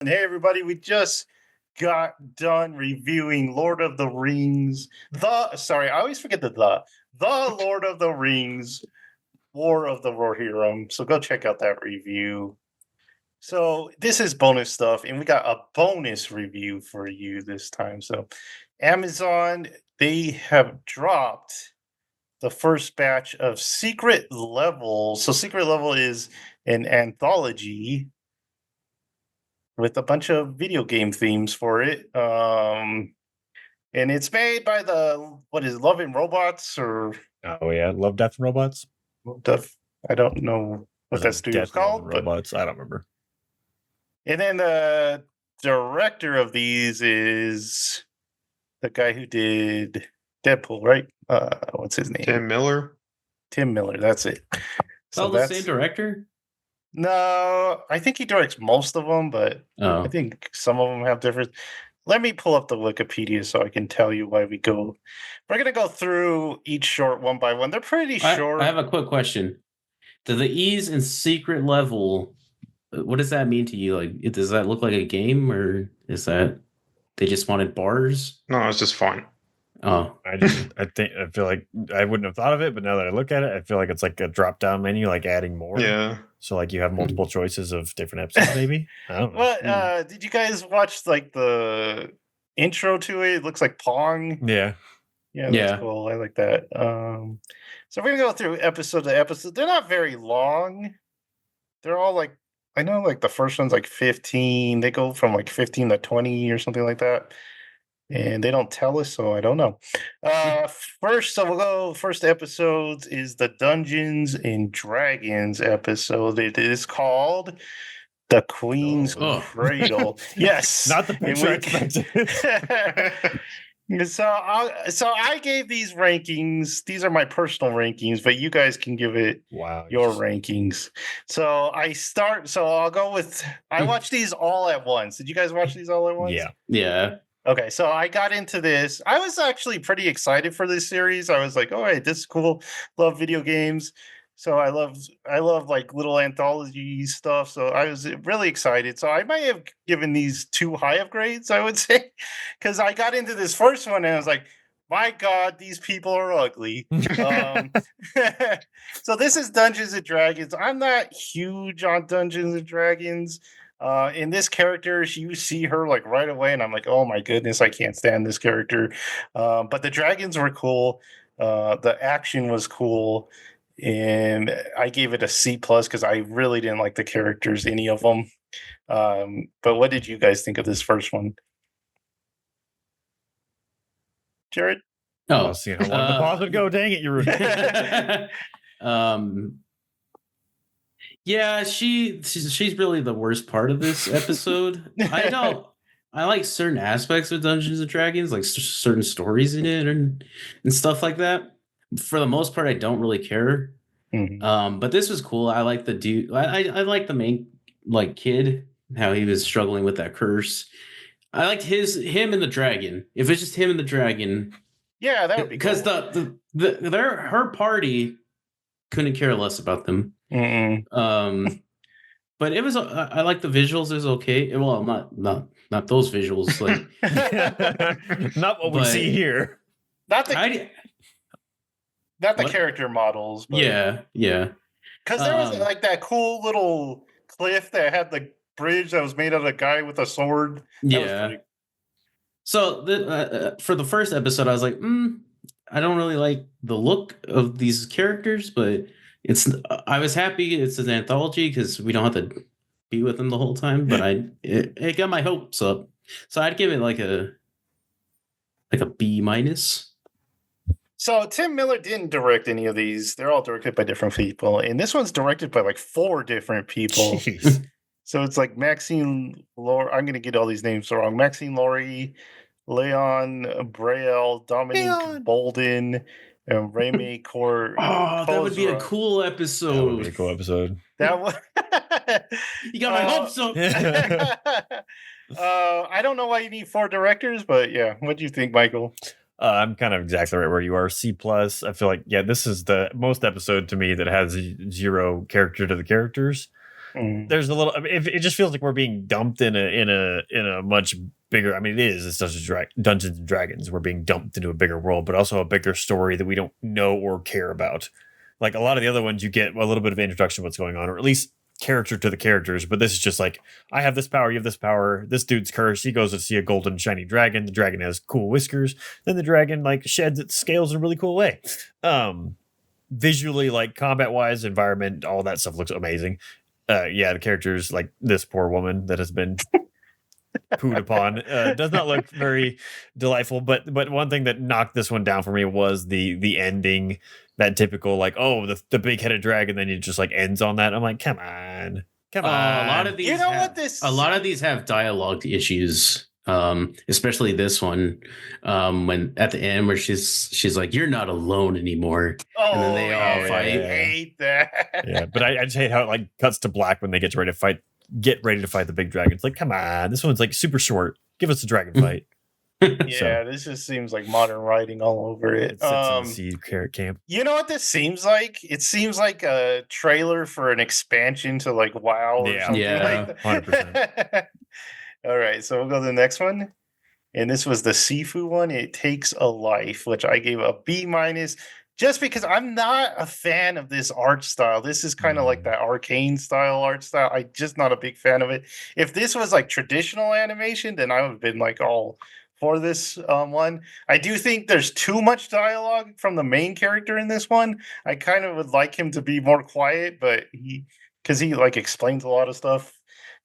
And hey, everybody, we just got done reviewing Lord of the Rings. I always forget the Lord of the Rings, War of the Rohirrim. So go check out that review. So this is bonus stuff, and we got a bonus review for you this time. So Amazon, they have dropped the first batch of Secret Level. So Secret Level is an anthology with a bunch of video game themes for it. And it's made by Love and Robots or Oh yeah, Love, Death, and Robots. I don't know what that studio's Death, Love, and called, but Robots. I don't remember. and then the director of these is the guy who did Deadpool, right? What's his name? Tim Miller. Tim Miller. That's it. So the same director? No, I think he directs most of them, but I think some of them have different. Let me pull up the Wikipedia so I can tell you why we go. We're going to go through each short one by one. They're pretty short. I have a quick question. Do the E's in Secret Level, what does that mean to you? Like, does that look like a game, or is that they just wanted bars? No, it's just fun. Oh, I feel like I wouldn't have thought of it, but now that I look at it, I feel like it's like a drop-down menu, like adding more. Yeah. So like you have multiple choices of different episodes, maybe. I don't know. What did you guys watch? Like the intro to it? It looks like Pong. Yeah. Yeah, that's cool. I like that. So we're gonna go through episode to episode. They're not very long. They're all like, I know, like the first one's like 15. They go from like 15 to 20 or something like that. And they don't tell us, so I don't know. First episodes is the Dungeons and Dragons episode. It is called The Queen's Cradle. Yes. Not the picture I expected. So I gave these rankings. These are my personal rankings, but you guys can give it your rankings. So I'll go with, I watched these all at once. Did you guys watch these all at once? Yeah. Yeah. Okay, so I got into this. I was actually pretty excited for this series. I was like, "Oh, hey, this is cool. Love video games." So I love like little anthology stuff. So I was really excited. So I might have given these too high of grades, I would say, because I got into this first one and I was like, "My God, these people are ugly." So this is Dungeons and Dragons. I'm not huge on Dungeons and Dragons. In this character, you see her like right away, and I'm like, oh my goodness, I can't stand this character. But the dragons were cool. The action was cool, and I gave it a C plus because I really didn't like the characters, any of them. But what did you guys think of this first one, Jared? Oh, I was seeing how long the pause would go. Dang it, you're. Yeah, she's really the worst part of this episode. I like certain aspects of Dungeons and Dragons, like certain stories in it and stuff like that. For the most part, I don't really care. Mm-hmm. But this was cool. I like the dude. I like the main like kid, how he was struggling with that curse. I liked him and the dragon. If it's just him and the dragon, yeah, that would be because cool. her party couldn't care less about them. But it was. I like the visuals. It was okay. Well, not those visuals. Like not what we see here. Not the character models. But, yeah. Because there was like that cool little cliff that had the bridge that was made out of a guy with a sword. Yeah. So for the first episode, I was like, I don't really like the look of these characters, but I was happy it's an anthology because we don't have to be with them the whole time, but it got my hopes up. So I'd give it like a B minus. So Tim Miller didn't direct any of these. They're all directed by different people. And this one's directed by like 4 different people. Jeez. So it's like Maxine Laurie. I'm going to get all these names wrong. Maxine Laurie, Leon Braille, Dominique Bolden, and Raimi Core. Oh, that would be a cool episode. That would be a cool episode. That would. You got my hopes up. I don't know why you need 4 directors, but yeah. What do you think, Michael? I'm kind of exactly right where you are. C plus. I feel like this is the most episode to me that has 0 character to the characters. there's a little. I mean, it just feels like we're being dumped in a much bigger. I mean, it is. It's Dungeons and Dragons. We're being dumped into a bigger world, but also a bigger story that we don't know or care about. Like a lot of the other ones, you get a little bit of introduction to what's going on, or at least character to the characters. But this is just like, I have this power, you have this power. This dude's cursed. He goes to see a golden shiny dragon. The dragon has cool whiskers. Then the dragon like sheds its scales in a really cool way. Visually, like combat wise, environment, all that stuff looks amazing. The characters, like this poor woman that has been pooed upon, does not look very delightful. But one thing that knocked this one down for me was the ending. That typical like, oh, the big headed dragon, then it just like ends on that. I'm like, come on. A lot of these, You know have, what this? a lot of these have dialogue issues. Especially this one, when at the end where she's like, "You're not alone anymore," and then they all fight. I hate that. Yeah, but I just hate how it like cuts to black when they get ready to fight. Get ready to fight the big dragon. It's like, come on, this one's like super short. Give us a dragon fight. Yeah, this just seems like modern writing all over it. It sits in the seed carrot camp. You know what this seems like? It seems like a trailer for an expansion to like WoW or something like that. 100%. All right, so we'll go to the next one. And this was the Sifu one. It Takes a Life, which I gave a B minus just because I'm not a fan of this art style. This is kind of like that arcane style art style. I'm just not a big fan of it. If this was like traditional animation, then I would have been like all for this one. I do think there's too much dialogue from the main character in this one. I kind of would like him to be more quiet, but because he like explains a lot of stuff.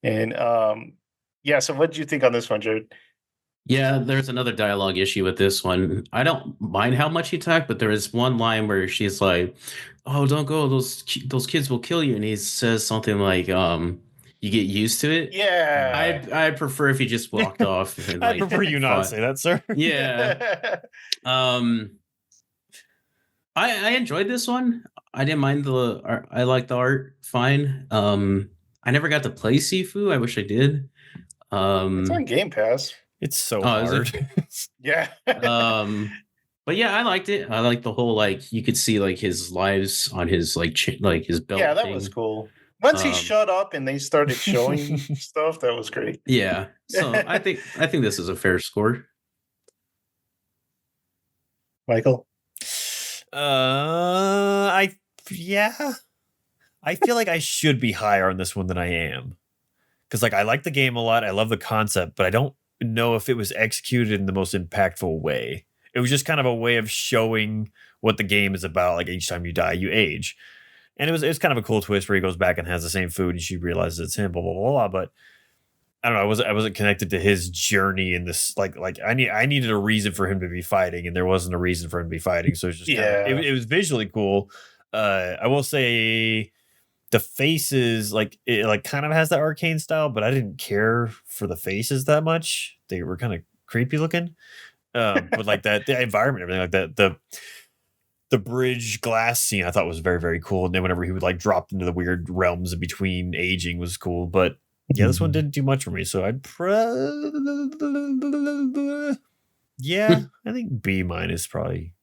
And yeah, so what did you think on this one, Jared? Yeah, there's another dialogue issue with this one. I don't mind how much he talked, but there is one line where she's like, "Oh, don't go. Those kids will kill you." And he says something like, "You get used to it." Yeah. I'd prefer if he just walked off. And, I prefer you not fought. say that, sir. Yeah. I enjoyed this one. I didn't mind the art. I liked the art fine. I never got to play Sifu. I wish I did. It's on Game Pass. It's so Oh, is hard. Yeah. But yeah, I liked it. I liked the whole like you could see like his lives on his like like his belt. Yeah, that thing. was cool. Once he shut up and they started showing stuff, that was great. Yeah. So I think this is a fair score. Michael? I feel like I should be higher on this one than I am. Because like I like the game a lot. I love the concept, but I don't know if it was executed in the most impactful way. It was just kind of a way of showing what the game is about. Like each time you die, you age. And it was kind of a cool twist where he goes back and has the same food and she realizes it's him, blah, blah, blah, blah. But I don't know. I wasn't connected to his journey in this. Like I needed a reason for him to be fighting, and there wasn't a reason for him to be fighting. So it's just it was visually cool. I will say the faces, like it like kind of has that arcane style, but I didn't care for the faces that much. They were kind of creepy looking. But like that, the environment, everything like that, the bridge glass scene I thought was very, very cool. And then whenever he would like drop into the weird realms in between aging was cool. But yeah, this one didn't do much for me. So I'd I think B minus probably.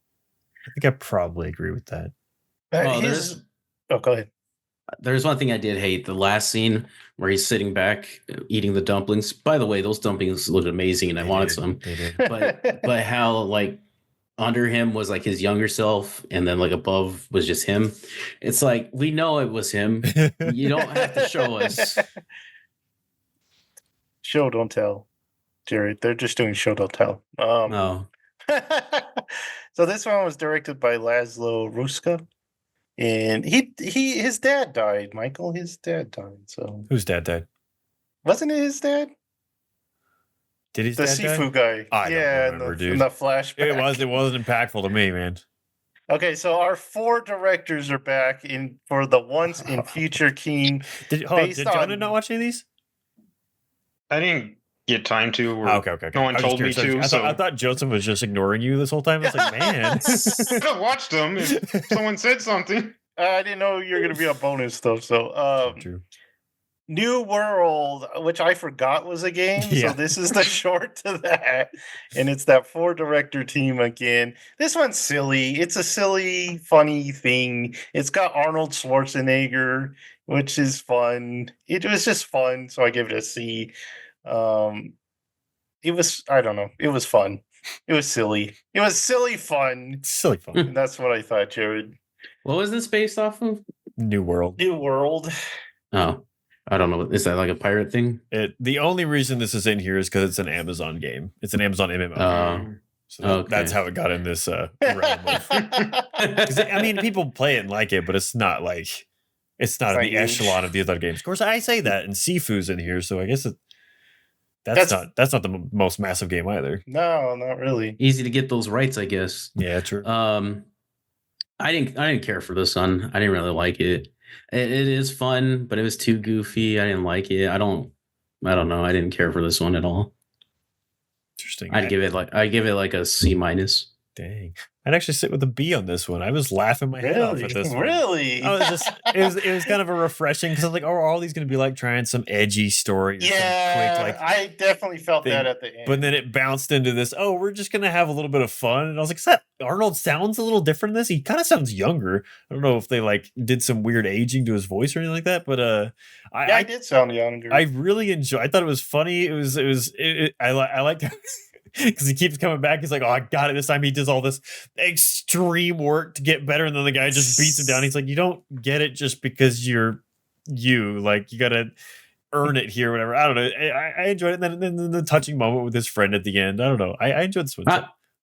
I think I probably agree with that. Go ahead. There's one thing I did hate: the last scene where he's sitting back eating the dumplings. By the way, those dumplings looked amazing, and I wanted some. They did. But how like under him was like his younger self, and then like above was just him. It's like we know it was him. You don't have to show us. Show don't tell, Jared. They're just doing show don't tell. No. So this one was directed by Laszlo Ruska. And his dad died, Michael. His dad died. So whose dad died? Wasn't it his dad? Did his the dad die? Sifu guy? I don't remember, dude. In the flashback. It wasn't impactful to me, man. Okay, so our 4 directors are back in for the Once and Future King. Did Jonah not watch any of these? I didn't get time to. Or Okay. No one told me to. I thought Joseph was just ignoring you this whole time. I was like, man. I watched them if someone said something. I didn't know you were going to be on bonus stuff. So, True. New World, which I forgot was a game. Yeah. So this is the short to that. And it's that 4-director team again. This one's silly. It's a silly, funny thing. It's got Arnold Schwarzenegger which is fun. It was just fun, so I give it a C. It was, I don't know, it was fun. It was silly. It was silly fun. Silly fun. And that's what I thought, Jared. What was this based off of? New World. New World. Oh, I don't know. Is that like a pirate thing? The only reason this is in here is because it's an Amazon game. It's an Amazon MMO. So okay. that's how it got in this realm. Because I mean, people play it and like it, but it's not like it's not in the huge. echelon of the other games. Of course, I say that, and Sifu's in here, so I guess that's not the most massive game either. No, not really. Easy to get those rights, I guess. Yeah, true. I didn't care for this one. I didn't really like it. It is fun, but it was too goofy. I didn't like it. I don't know. I didn't care for this one at all. Interesting. I'd give it like a C minus. Dang. I'd actually sit with a B on this one. I was laughing my head off at this one. Really? I was just it was kind of a refreshing because I was like, oh, are all these going to be like trying some edgy story? Or Yeah, some quick, like, I definitely felt thing. that at the end. But then it bounced into this, oh, we're just going to have a little bit of fun. And I was like, is that Arnold sounds a little different in this? He kind of sounds younger. I don't know if they like did some weird aging to his voice or anything like that. But I did sound younger. I really enjoyed. I thought it was funny. I liked because he keeps coming back. He's like, oh, I got it this time. He does all this extreme work to get better, and then the guy just beats him down. He's like, you don't get it just because you're you. Like, you got to earn it here, whatever. I don't know. I enjoyed it. And then the touching moment with his friend at the end. I don't know. I enjoyed this one.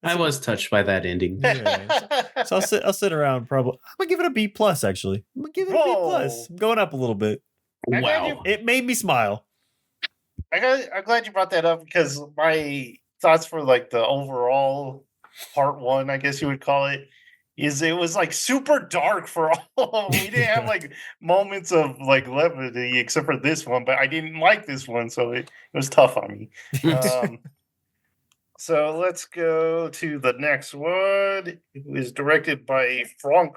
I was touched by that ending. Yeah. So I'll sit around. Probably I'm gonna give it a B plus. Actually, I'm gonna give it a B plus. I'm going up a little bit. Wow. It made me smile. I'm glad you brought that up because my thoughts for like the overall part one, I guess you would call it, is it was like super dark for all. We didn't have like moments of like levity except for this one, but I didn't like this one, so it was tough on me. So let's go to the next one. It was directed by Frank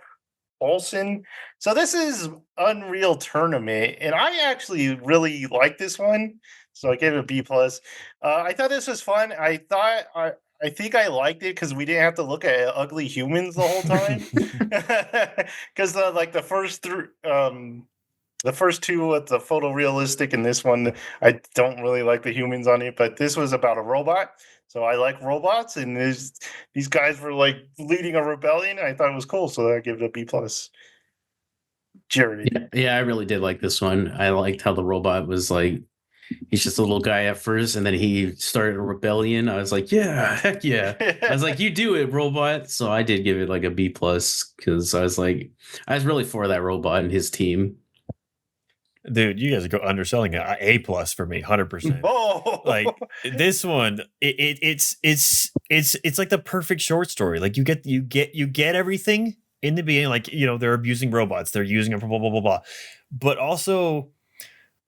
Olsen. So this is Unreal Tournament, and I actually really like this one. So I gave it a B plus. I thought this was fun. I think I liked it because we didn't have to look at ugly humans the whole time. Because like the first two with the photorealistic, and this one I don't really like the humans on it. But this was about a robot, so I like robots, and these guys were like leading a rebellion. I thought it was cool, so I give it a B plus. Jared. Yeah, I really did like this one. I liked how the robot was like, he's just a little guy at first, and then he started a rebellion. I was like, yeah, heck yeah. I was like, you do it, robot. So I did give it like a B plus because I was really for that robot and his team. Dude, you guys are underselling it. A plus for me, 100%. Oh, Like this one, it's like the perfect short story. Like you get everything in the beginning. Like, you know, they're abusing robots, they're using them for blah blah blah blah, but also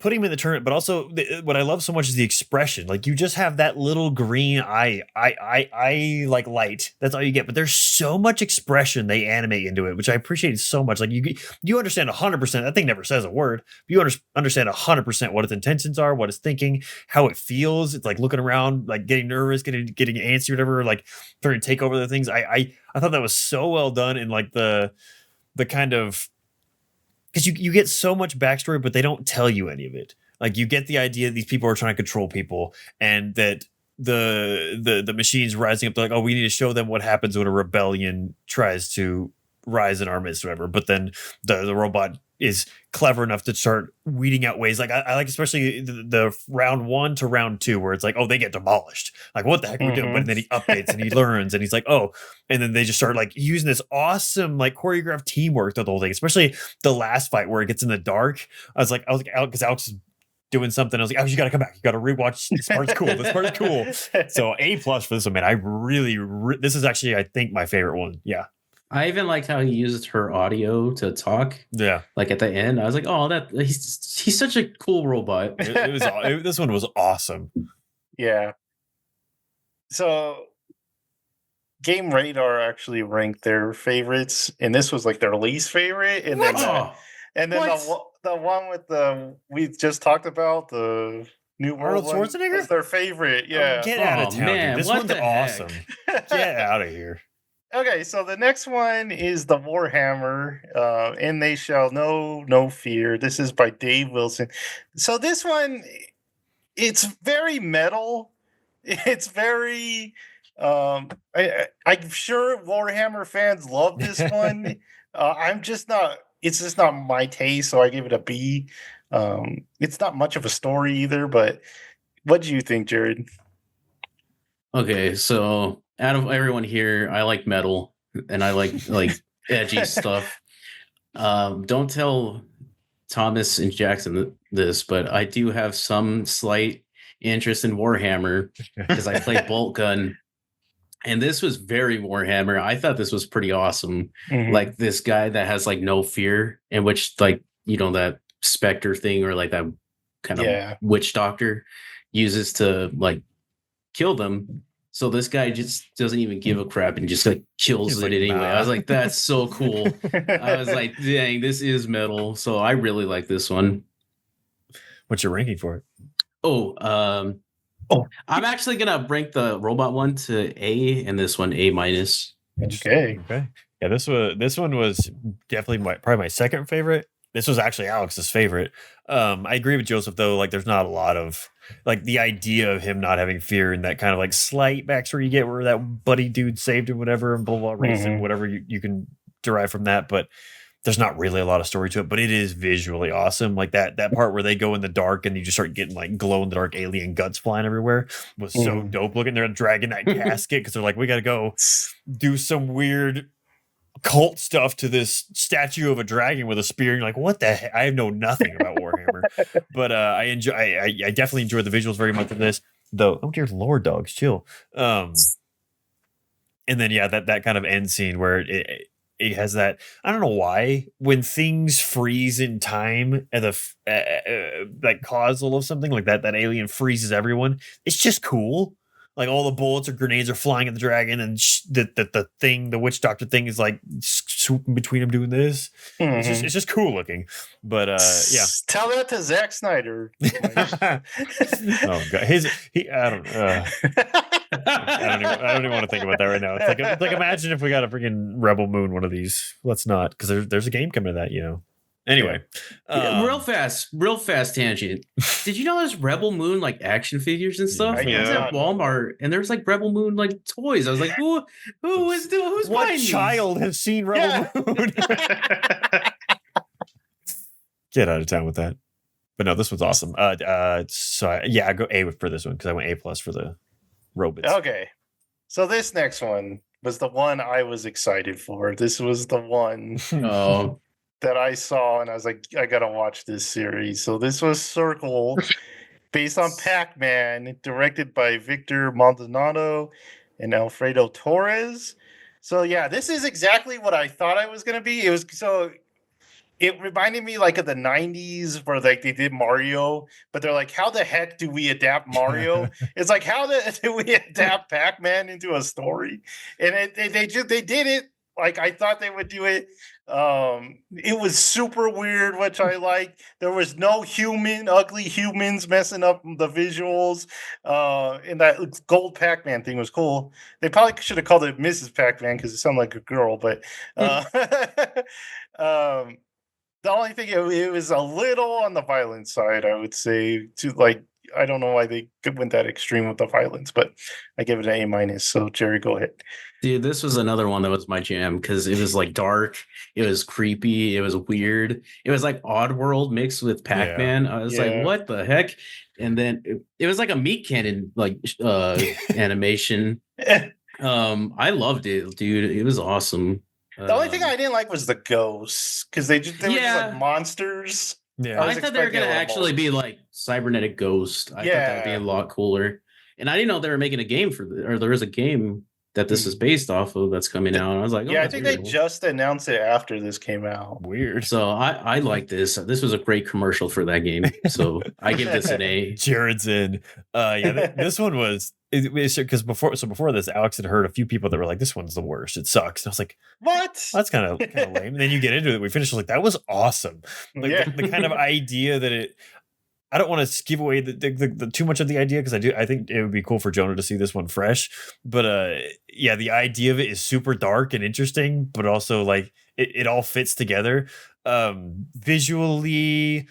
putting him in the tournament. But also, what I love so much is the expression. Like, you just have that little green eye like light. That's all you get. But there's so much expression they animate into it, which I appreciate so much. Like, you understand 100%. That thing never says a word. You understand 100% what its intentions are, what it's thinking, how it feels. It's like looking around, like getting nervous, getting antsy, or whatever. Like trying to take over the things. I thought that was so well done in like the kind of. Because you get so much backstory, but they don't tell you any of it. Like, you get the idea that these people are trying to control people, and that the machines rising up. They're like, oh, we need to show them what happens when a rebellion tries to rise in our midst, or whatever. But then the robot is clever enough to start weeding out ways. Like, I like especially the round 1 to round 2, where it's like, oh, they get demolished. Like, what the heck are we doing? But then he updates and he learns, and he's like, oh, and then they just start like using this awesome like choreographed teamwork throughout the whole thing. Especially the last fight where it gets in the dark. I was like, because Alex is doing something. I was like, oh, you got to come back. You got to rewatch. This part's cool. This part is cool. So A plus for this one, man. I really this is actually, I think, my favorite one. Yeah. I even liked how he used her audio to talk. Yeah, like at the end, I was like, "Oh, he's such a cool robot." This one was awesome. Yeah. So, Game Radar actually ranked their favorites, and this was like their least favorite. And then, the one with we just talked about, the New World Arnold Schwarzenegger, was their favorite. Yeah. Get out of town, man! Dude. This what one's the awesome. Heck? Get out of here. Okay, so the next one is the Warhammer, and they shall know no fear. This is by Dave Wilson. So this one, it's very metal. It's very. I'm sure Warhammer fans love this one. I'm just not. It's just not my taste, so I give it a B. It's not much of a story either, but what do you think, Jared? Okay, so out of everyone here, I like metal and I like edgy stuff. Don't tell Thomas and Jackson this, but I do have some slight interest in Warhammer because I play Bolt Gun, and this was very Warhammer. I thought this was pretty awesome. Mhm. Like this guy that has like no fear, in which that specter thing or like that kind of Yeah. witch doctor uses to like kill them. So this guy just doesn't even give a crap and just like kills He's it like, anyway. I was nah. like, that's so cool. I was like, dang, this is metal. So I really like this one. What's your ranking for it? Oh, I'm actually gonna rank the robot one to A and this one A minus. Okay. Okay. Yeah, this one was definitely probably my second favorite. This was actually Alex's favorite. I agree with Joseph though. Like, there's not a lot of like the idea of him not having fear and that kind of like slight backstory you get where that buddy dude saved him, whatever, and blah blah race and Mhm. whatever you can derive from that. But there's not really a lot of story to it. But it is visually awesome. Like that part where they go in the dark and you just start getting like glow in the dark alien guts flying everywhere was so Mhm. dope looking. They're dragging that casket because they're like, we got to go do some weird cult stuff to this statue of a dragon with a spear. And you're like, what the heck? I know nothing about Warhammer, but I enjoy. I definitely enjoy the visuals very much of this. Though, oh dear Lord, dogs, chill. And then yeah, that kind of end scene where it has that. I don't know why when things freeze in time at the like causal of something like that alien freezes everyone. It's just cool. Like all the bullets or grenades are flying at the dragon, and the witch doctor thing is like swooping between them doing this. Mhm. It's just cool looking. But yeah. Tell that to Zack Snyder. Oh god, I don't. I don't even want to think about that right now. It's like imagine if we got a freaking Rebel Moon one of these. Let's not, because there's a game coming to that, you know. Anyway, Real fast tangent. Did you know there's Rebel Moon like action figures and stuff? I Like, did it's not at know Walmart, and there's like Rebel Moon like toys. I was like, who's what buying these? child has seen Rebel Moon? Get out of town with that. But no, this one's awesome. So I go A for this one because I went A plus for the robots. Okay. So this next one was the one I was excited for. This was the one Oh, that I saw and I was like, I gotta watch this series. So this was Circle, based on Pac-Man, directed by Victor Maldonado and Alfredo Torres. So yeah, this is exactly what I thought I was gonna be. It reminded me like of the 90s where like they did Mario, but they're like, how the heck do we adapt Mario? It's like, how do we adapt Pac-Man into a story? And they did it like I thought they would do it. It was super weird, which I liked. There was no ugly humans messing up the visuals. And that gold Pac-Man thing was cool. They probably should have called it Mrs. Pac-Man because it sounded like a girl, but the only thing it was a little on the violent side, I would say. To like, I don't know why they went that extreme with the violence, but I give it an A minus. So Jerry, go ahead. dude, this was another one that was my jam because it was like dark, it was creepy, it was weird, it was like Oddworld mixed with Pac-Man. I was like, what the heck? And then it was like a meat cannon like animation. I loved it, dude. It was awesome. The only thing I didn't like was the ghosts because they were just like monsters. Yeah, I thought they were gonna actually be like cybernetic ghost. I thought that would be a lot cooler. And I didn't know they were making a game or there is a game that this is based off of that's coming out. And I was like, yeah, I think they just announced it after this came out. Weird. So I like this. This was a great commercial for that game. So I give this an A. Jared's in. Yeah, this one was because before this, Alex had heard a few people that were like, "This one's the worst. It sucks." And I was like, "What? That's kind of lame." And then you get into it. We finished like that was awesome. Like the kind of idea that I don't want to give away the too much of the idea, because I think it would be cool for Jonah to see this one fresh. But yeah, the idea of it is super dark and interesting, but also like it all fits together. Visually,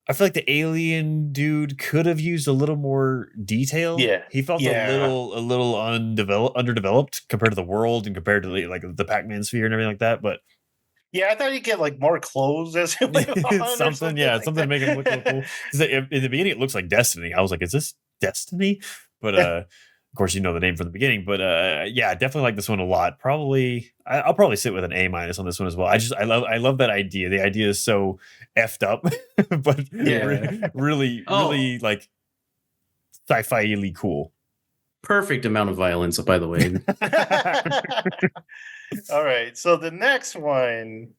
I feel like the alien dude could have used a little more detail. Yeah. He felt Yeah. a little underdeveloped compared to the world and compared to like the Pac-Man sphere and everything like that. But Yeah, I thought he'd get like more clothes as it went on or something, yeah, like something to make him look a little cool. Because in the beginning, it looks like Destiny. I was like, is this Destiny? But of course, you know the name from the beginning. But yeah, definitely like this one a lot. Probably, I'll probably sit with an A- on this one as well. I love that idea. The idea is so effed up, but Yeah. really, Oh. really like sci-fi-ly cool. Perfect amount of violence, by the way. All right. So the next one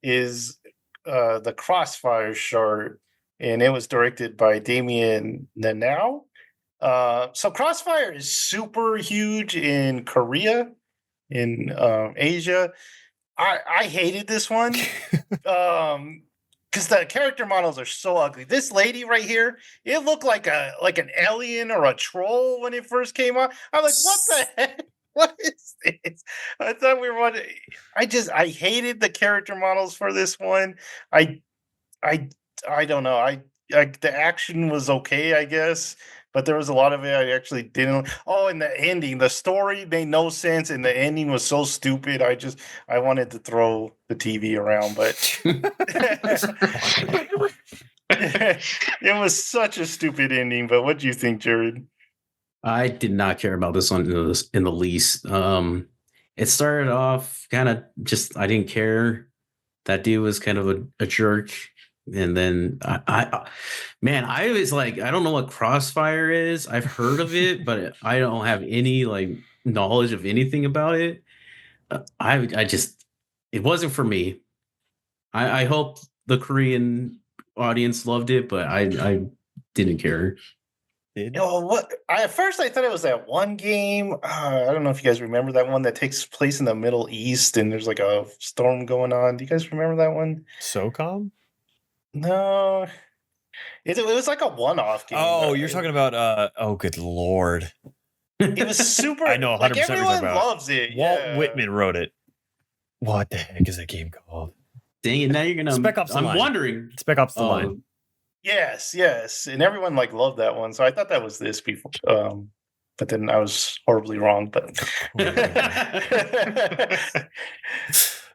is the Crossfire short, and it was directed by Damien Nanau. So Crossfire is super huge in Korea, in Asia. I hated this one. Because the character models are so ugly. This lady right here, it looked like an alien or a troll when it first came out. I'm like, what the heck? What is this? I thought we were on. I hated the character models for this one. I I I don't know. The action was okay, I guess, but there was a lot of it I actually didn't. Oh, and the ending, the story made no sense, and the ending was so stupid. I wanted to throw the TV around, but it was such a stupid ending. But what do you think, Jared? I did not care about this one in the least. It started off kind of just I didn't care. That dude was kind of a jerk, and then man, I was like, I don't know what Crossfire is. I've heard of it, but I don't have any like knowledge of anything about it. I just it wasn't for me. I hope the Korean audience loved it, but I didn't care. What? At first I thought it was that one game. I don't know if you guys remember that one that takes place in the Middle East, and there's like a storm going on. Do you guys remember that one? SOCOM? No, it was like a one-off game. Oh, you're talking about oh, good lord. It was super. I know 100% like what you're talking everyone about. loves it. Walt yeah. Whitman wrote it. What the heck is that game called? Dang it! Now you're gonna. Spec Ops The I'm Line. wondering. Spec Ops: The Oh, Line. Yes, and everyone like loved that one. So I thought that was this before. But then I was horribly wrong. But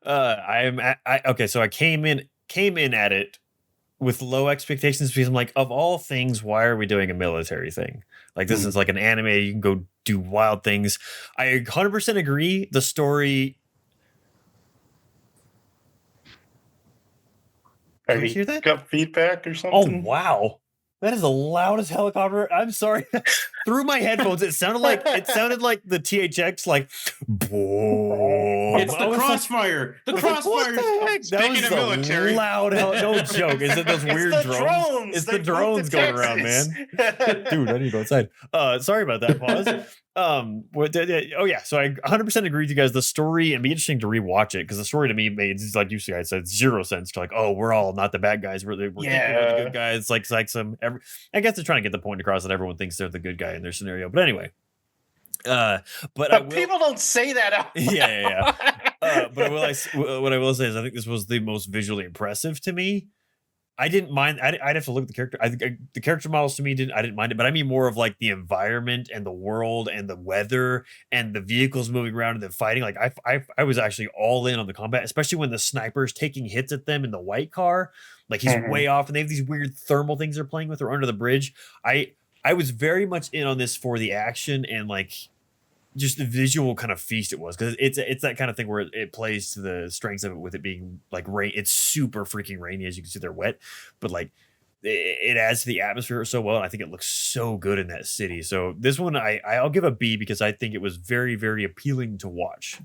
Okay, so I came in at it with low expectations because I'm like, of all things, why are we doing a military thing? Like this is like an anime, you can go do wild things. I 100% agree. The story. Did you hear that? Got feedback or Oh something? wow. That is the loudest helicopter. I'm sorry. Through my headphones, it sounded like the THX, like boom. it's the Crossfire. The Crossfire. What the heck? That Speaking was of the military. loud no joke. Is it those weird the drones? It's They the flew to drones going around, man. Texas. Dude, I need to go outside. Sorry about that pause. Oh yeah, so I 100% agree with you guys. The story, it'd be interesting to rewatch it because the story to me made, like you guys said, zero sense. To like, oh, we're all not the bad guys. We're thinking we're the good guys. Like I guess they're trying to get the point across that everyone thinks they're the good guy in their scenario. But anyway, but people don't say that out loud. Yeah. But what I will say is I think this was the most visually impressive to me. I didn't mind. I'd have to look at the character. I think the character models to me I didn't mind it, but I mean more of like the environment and the world and the weather and the vehicles moving around and the fighting. Like I was actually all in on the combat, especially when the sniper's taking hits at them in the white car. Like he's way off, and they have these weird thermal things they're playing with or under the bridge. I was very much in on this for the action and like just the visual kind of feast it was, because it's that kind of thing where it plays to the strengths of it with it being like rain. It's super freaking rainy, as you can see. They're wet, but like it adds to the atmosphere so well, and I think it looks so good in that city. So this one I'll give a B because I think it was very, very appealing to watch.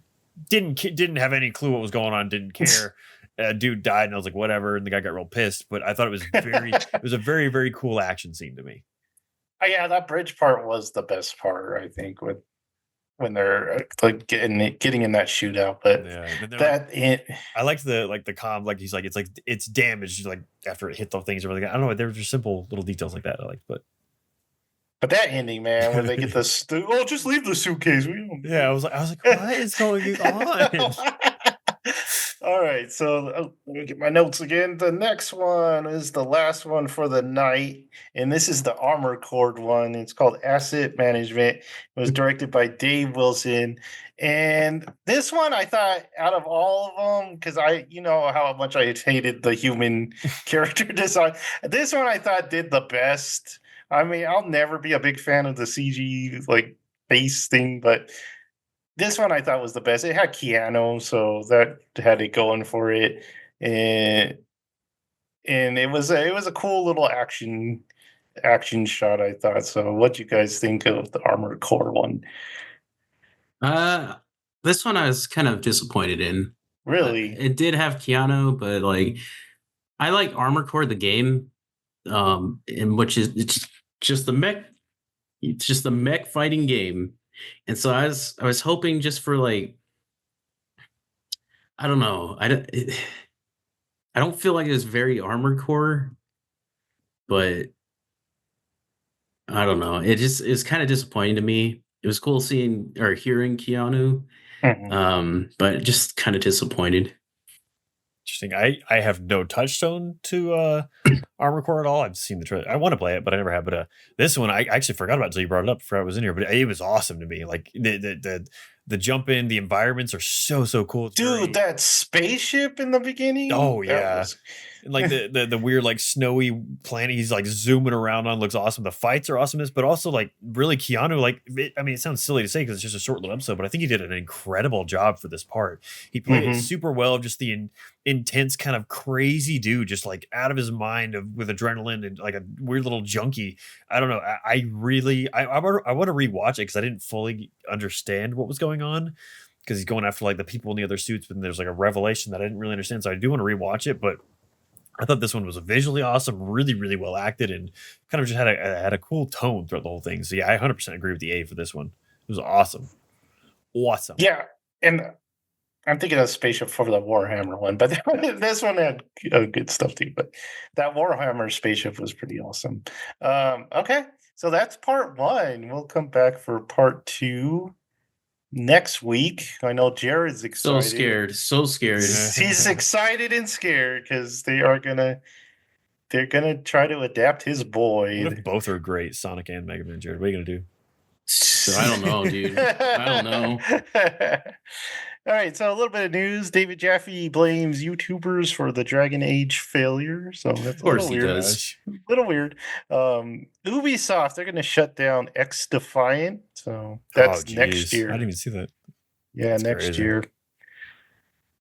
Didn't have any clue what was going on, didn't care. Dude died and I was like whatever, and the guy got real pissed, but I thought it was a very, very cool action scene to me. Yeah, that bridge part was the best part, I think. when they're like getting in that shootout. But Yeah, and they're like, that I liked the calm, like he's like it's damaged like after it hit the things or everything. I don't know, there were just simple little details like that I like, but that ending, man, where they get this, oh, just leave the suitcase. We don't. yeah, I was like, what is going on? All right, so let me get my notes again. The next one is the last one for the night, and this is the Armored Core one. It's called Asset Management. It was directed by Dave Wilson, and this one I thought out of all of them, because you know how much I hated the human character design. This one I thought did the best. I mean, I'll never be a big fan of the CG like face thing, but this one I thought was the best. It had Keanu, so that had it going for it, and it was a cool little action shot. I thought so. What do you guys think of the Armored Core one? This one I was kind of disappointed in. Really? It did have Keanu, but like I like Armored Core the game, in which is it's just the mech fighting game. And so I was hoping just for like, I don't know. I don't feel like it was very Armored Core, but I don't know. It's kind of disappointing to me. It was cool seeing or hearing Keanu, but just kind of disappointed. Interesting. I have no touchstone to Armored Core at all. I've seen the trailer. I want to play it, but I never have. But this one I actually forgot about until you brought it up. Before I was in here, but it was awesome to me. Like the jump in, the environments are so cool. It's Dude, that spaceship in the beginning. Oh yeah, and like the weird like snowy planet he's like zooming around on looks awesome. The fights are awesomeness, but also like really Keanu. Like I mean, it sounds silly to say because it's just a short little episode, but I think he did an incredible job for this part. He played it super well. Just the intense kind of crazy dude, just like out of his mind with adrenaline and like a weird little junkie. I don't know. I want to rewatch it because I didn't fully understand what was going on. Because he's going after like the people in the other suits, but then there's like a revelation that I didn't really understand. So I do want to rewatch it, but I thought this one was visually awesome, really well acted, and kind of just had a cool tone throughout the whole thing. So yeah, I 100% agree with the A for this one. It was awesome. Yeah, and I'm thinking of Spaceship for the Warhammer one, but this one had good stuff too. But that Warhammer spaceship was pretty awesome. Okay, so that's part one. We'll come back for part two next week. I know Jared's excited. So scared. He's excited and scared because they're gonna try to adapt his boy. What if both are great, Sonic and Mega Man? Jared, what are you gonna do? So I don't know, dude. I don't know. All right, so a little bit of news. David Jaffe blames YouTubers for the Dragon Age failure. So that's of course he weird. does. A little weird. Ubisoft, they're going to shut down X Defiant. So that's next year. I didn't even see that. Yeah, That's next crazy. year.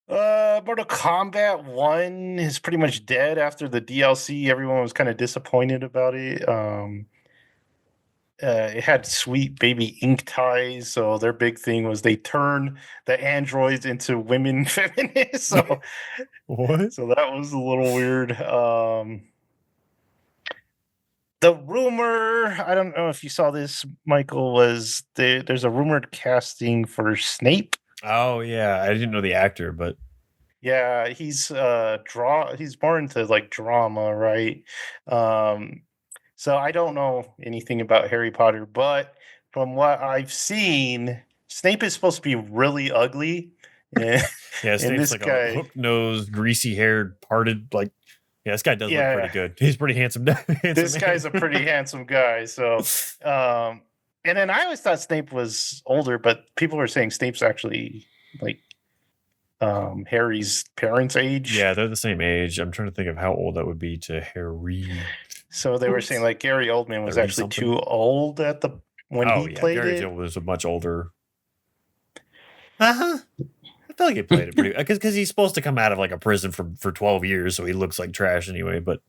Mortal Kombat 1 is pretty much dead after the DLC. Everyone was kind of disappointed about it. It had sweet baby ink ties, so their big thing was they turn the androids into women feminists. So What? So that was a little weird. The rumor, I don't know if you saw this, Michael, was there's a rumored casting for Snape. Oh yeah, I didn't know the actor, but Yeah, he's more into like drama, right? So I don't know anything about Harry Potter, but from what I've seen, Snape is supposed to be really ugly. Yeah, yeah, Snape's like a hook-nosed, greasy-haired, parted. Like, yeah, this guy does look pretty good. He's pretty handsome. This guy's a pretty handsome guy. So, and then I always thought Snape was older, but people were saying Snape's actually like Harry's parents' age. Yeah, they're the same age. I'm trying to think of how old that would be to Harry. So they were saying like Gary Oldman was actually too old at when he played Gary it. was much older. I feel like he played it pretty because he's supposed to come out of like a prison for 12 years, so he looks like trash anyway. But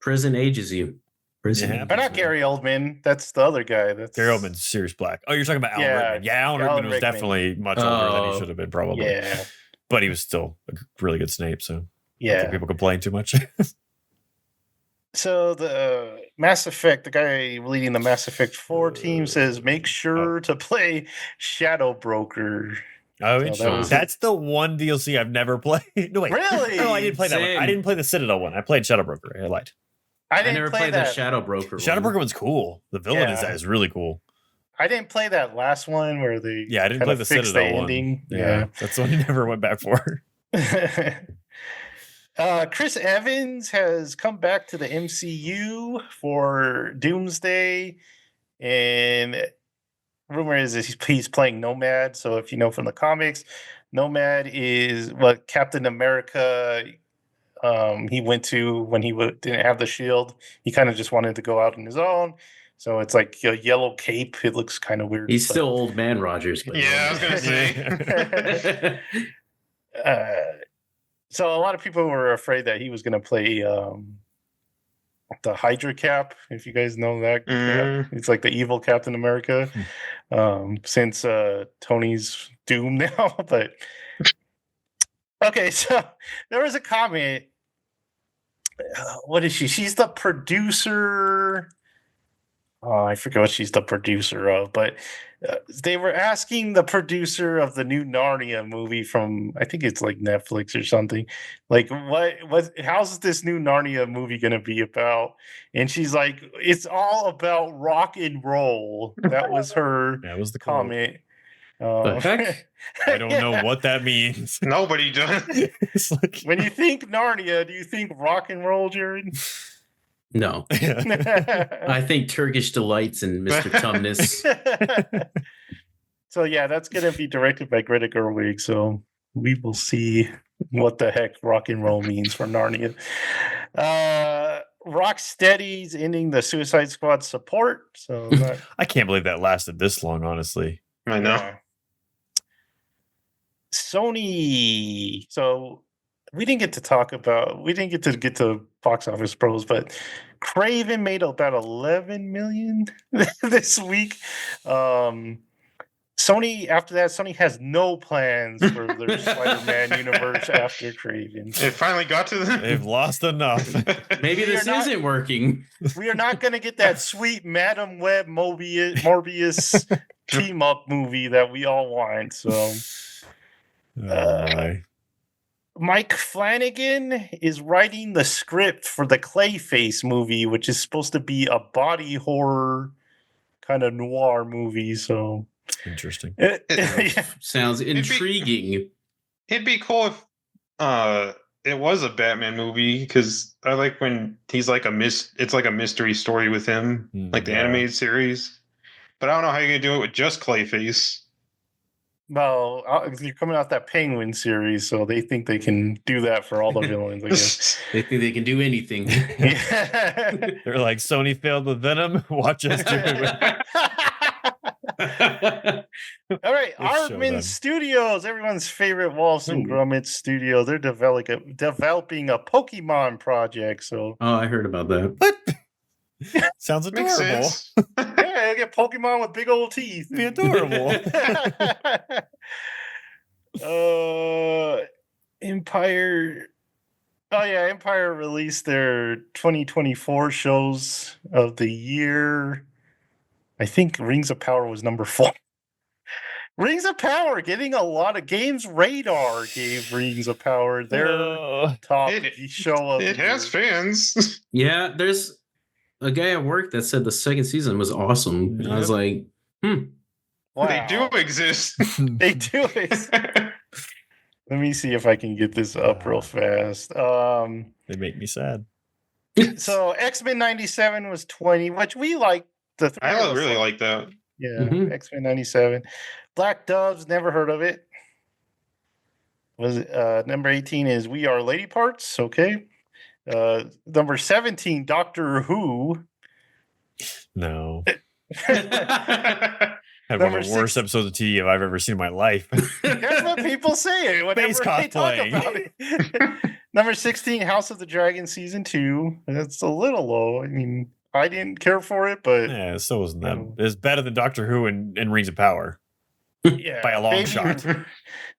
prison ages you. But not Gary Oldman. That's the other guy. That's Gary Oldman's Sirius Black. Oh, you're talking about Alan Rickman. Yeah, Alan Rickman was definitely much older than he should have been, probably. Yeah, but he was still a really good Snape. So I don't think people complain too much. So the Mass Effect, the guy leading the Mass Effect 4 team says, make sure to play Shadow Broker. Oh, So interesting. was- That's the one DLC I've never played. No, wait. Really? No, I didn't play that one. I Same. didn't play the Citadel one. I played Shadow Broker. I lied. I I didn't never play played that. the Shadow Broker. Shadow one. Broker one's cool. The villain Yeah. is really cool. I didn't play that last one where they Yeah, I didn't kinda play the fixed Citadel one. ending. Yeah, that's the one you never went back for. Chris Evans has come back to the MCU for Doomsday, and rumor is that he's playing Nomad. So if you know from the comics, Nomad is what Captain America he went to when he didn't have the shield. He kind of just wanted to go out on his own. So it's like a yellow cape. It looks kind of weird. He's but- still old man Rogers. But Yeah, I was gonna say. So a lot of people were afraid that he was going to play the Hydra Cap, if you guys know that. Mm. It's like the evil Captain America, since Tony's Doom now. But okay, so there was a comment. What is she? She's the producer. Oh, I forget what she's the producer of, but they were asking the producer of the new Narnia movie from, I think it's like Netflix or something, like how's this new Narnia movie going to be about? And she's like, it's all about rock and roll. That was her That was the quote. comment. The heck? I don't know what that means. Nobody does. It's like, When you think Narnia, do you think rock and roll, Jared? No, I think Turkish delights and Mr. Tumnus. So yeah, that's gonna be directed by Greta Gerwig. So we will see what the heck rock and roll means for Narnia. Rocksteady's ending the Suicide Squad support. So not, I can't believe that lasted this long, honestly. I know. yeah. Sony. So we didn't get to get to box office pros, but Craven made about 11 million this week. Sony has no plans for their Spider-Man universe after Craven. It finally got to them. They've lost enough. Maybe We are this not- isn't working. We are not going to get that sweet Madam Web Morbius team up movie that we all want. So Oh, my. Mike Flanagan is writing the script for the Clayface movie, which is supposed to be a body horror kind of noir movie. So Interesting. yeah. Sounds intriguing. It'd be cool if it was a Batman movie, because I like when he's like it's like a mystery story with him, like the Yeah. animated series. But I don't know how you're gonna do it with just Clayface. Well, you're coming out that Penguin series, so they think they can do that for all the villains, I guess. They think they can do anything. Yeah. They're like, Sony failed with Venom. Watch us do it. All right, Let's show them. Aardman Studios, everyone's favorite Wallace and Ooh. Gromit studio. They're developing a Pokemon project. So Oh, I heard about that. What? Sounds Makes adorable. sense. yeah, they get Pokemon with big old teeth. Be adorable. Empire. Oh yeah, Empire released their 2024 shows of the year. I think Rings of Power was number 4. Rings of Power getting a lot of games. Radar gave Rings of Power their Oh, top It- show of It the has year. fans. Yeah, there's a guy at work that said the second season was awesome. And I was like, Wow. They do exist. They do it. Let me see if I can get this up real fast. they make me sad. So X-Men 97 was 20, which we like. The three I of us really like that. Yeah, Mhm. X-Men 97. Black Doves, never heard of it. Was it, number 18 is We Are Lady Parts. Okay. Number 17, Doctor Who. No. I Had one Number of the worst 6 episodes of TV I've ever seen in my life. That's what people say whenever Base they talk cosplaying. about it. Number 16, House of the Dragon Season 2. That's a little low. I mean, I didn't care for it, but Yeah, so wasn't that. Oh. It's better than Doctor Who and Rings of Power. yeah. by a long shot.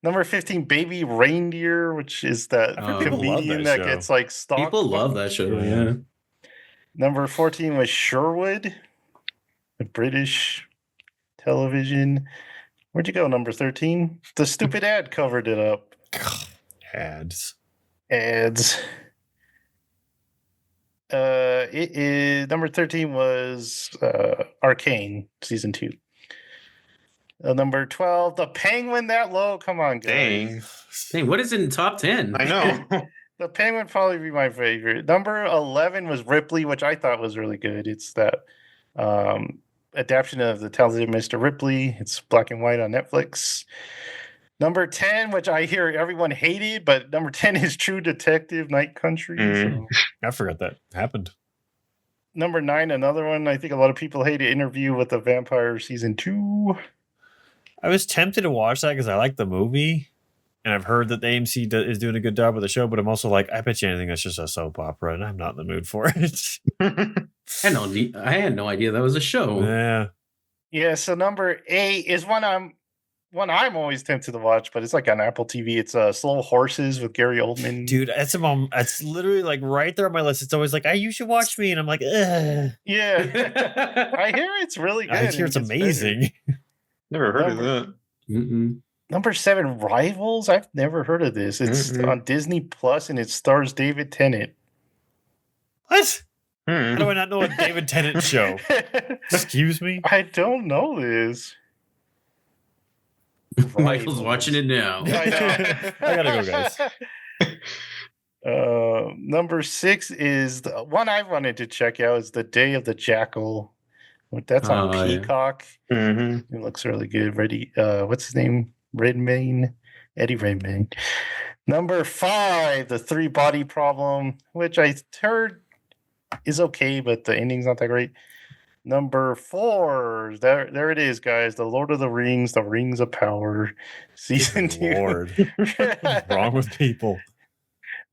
Number 15, Baby Reindeer, which is that Oh, people love comedian that that show. gets like stalked. People love that show. Yeah. Yeah. Number 14 was Sherwood, the British television. Where'd you go, number 13? The stupid ad covered it up. Ads. Ads. It is number 13 was Arcane season 2. Number 12, The Penguin That Low. Come on, guys. Dang. Hey, what is in top 10? I know. The Penguin would probably be my favorite. Number 11 was Ripley, which I thought was really good. It's that adaptation of The Talented Mr. Ripley. It's black and white on Netflix. Number 10, which I hear everyone hated, but number 10 is True Detective Night Country. Mhm. So. I forgot that happened. Number 9, another one I think a lot of people hated, Interview with the Vampire season 2. I was tempted to watch that because I like the movie, and I've heard that the AMC is doing a good job with the show. But I'm also like, I bet you anything that's just a soap opera, and I'm not in the mood for it. I had no idea that was a show. Yeah, Yeah, so number 8 is one I'm always tempted to watch, but it's like on Apple TV. It's Slow Horses with Gary Oldman. dude, that's literally like right there on my list. It's always like, you should watch me, and I'm like, ugh. Yeah. I hear it's really good. I hear it's and gets better. amazing. Never heard of that. Mm-mm. Number 7, Rivals. I've never heard of this. It's Mm-mm. on Disney Plus and it stars David Tennant. What? Hmm. How do I not know a David Tennant show? Excuse me. I don't know this. Michael's watching it now. I know. I gotta go, guys. Number 6 is the one I wanted to check out is The Day of the Jackal. That's on Oh, yeah. Peacock. Mhm. It looks really good. What's his name? Redmayne? Eddie Redmayne. Number 5, The Three Body Problem, which I heard is okay, but the ending's not that great. Number 4, there it is, guys. The Lord of the Rings, The Rings of Power, season 2. Lord, what's wrong with people?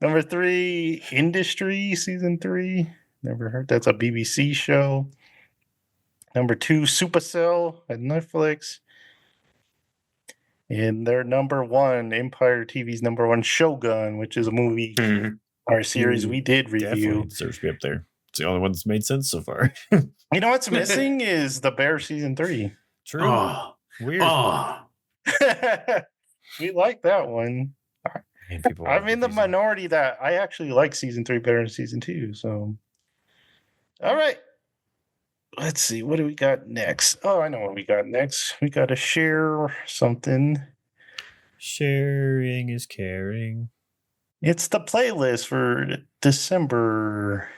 Number 3, Industry, season 3. Never heard. That's a BBC show. Number 2, Supercell at Netflix. And their number 1, Empire TV's number 1, Shogun, which is a movie Mhm. or a series we did review. Definitely deserves to be up there. It's the only one that's made sense so far. You know what's missing is The Bear season 3. True. Oh, Weird. oh. We like that one. Man, people I'm in the confusing. minority that I actually like season 3 better than season 2. So, all right. Let's see. What do we got next? Oh, I know what we got next. We got to share something. Sharing is caring. It's the playlist for December.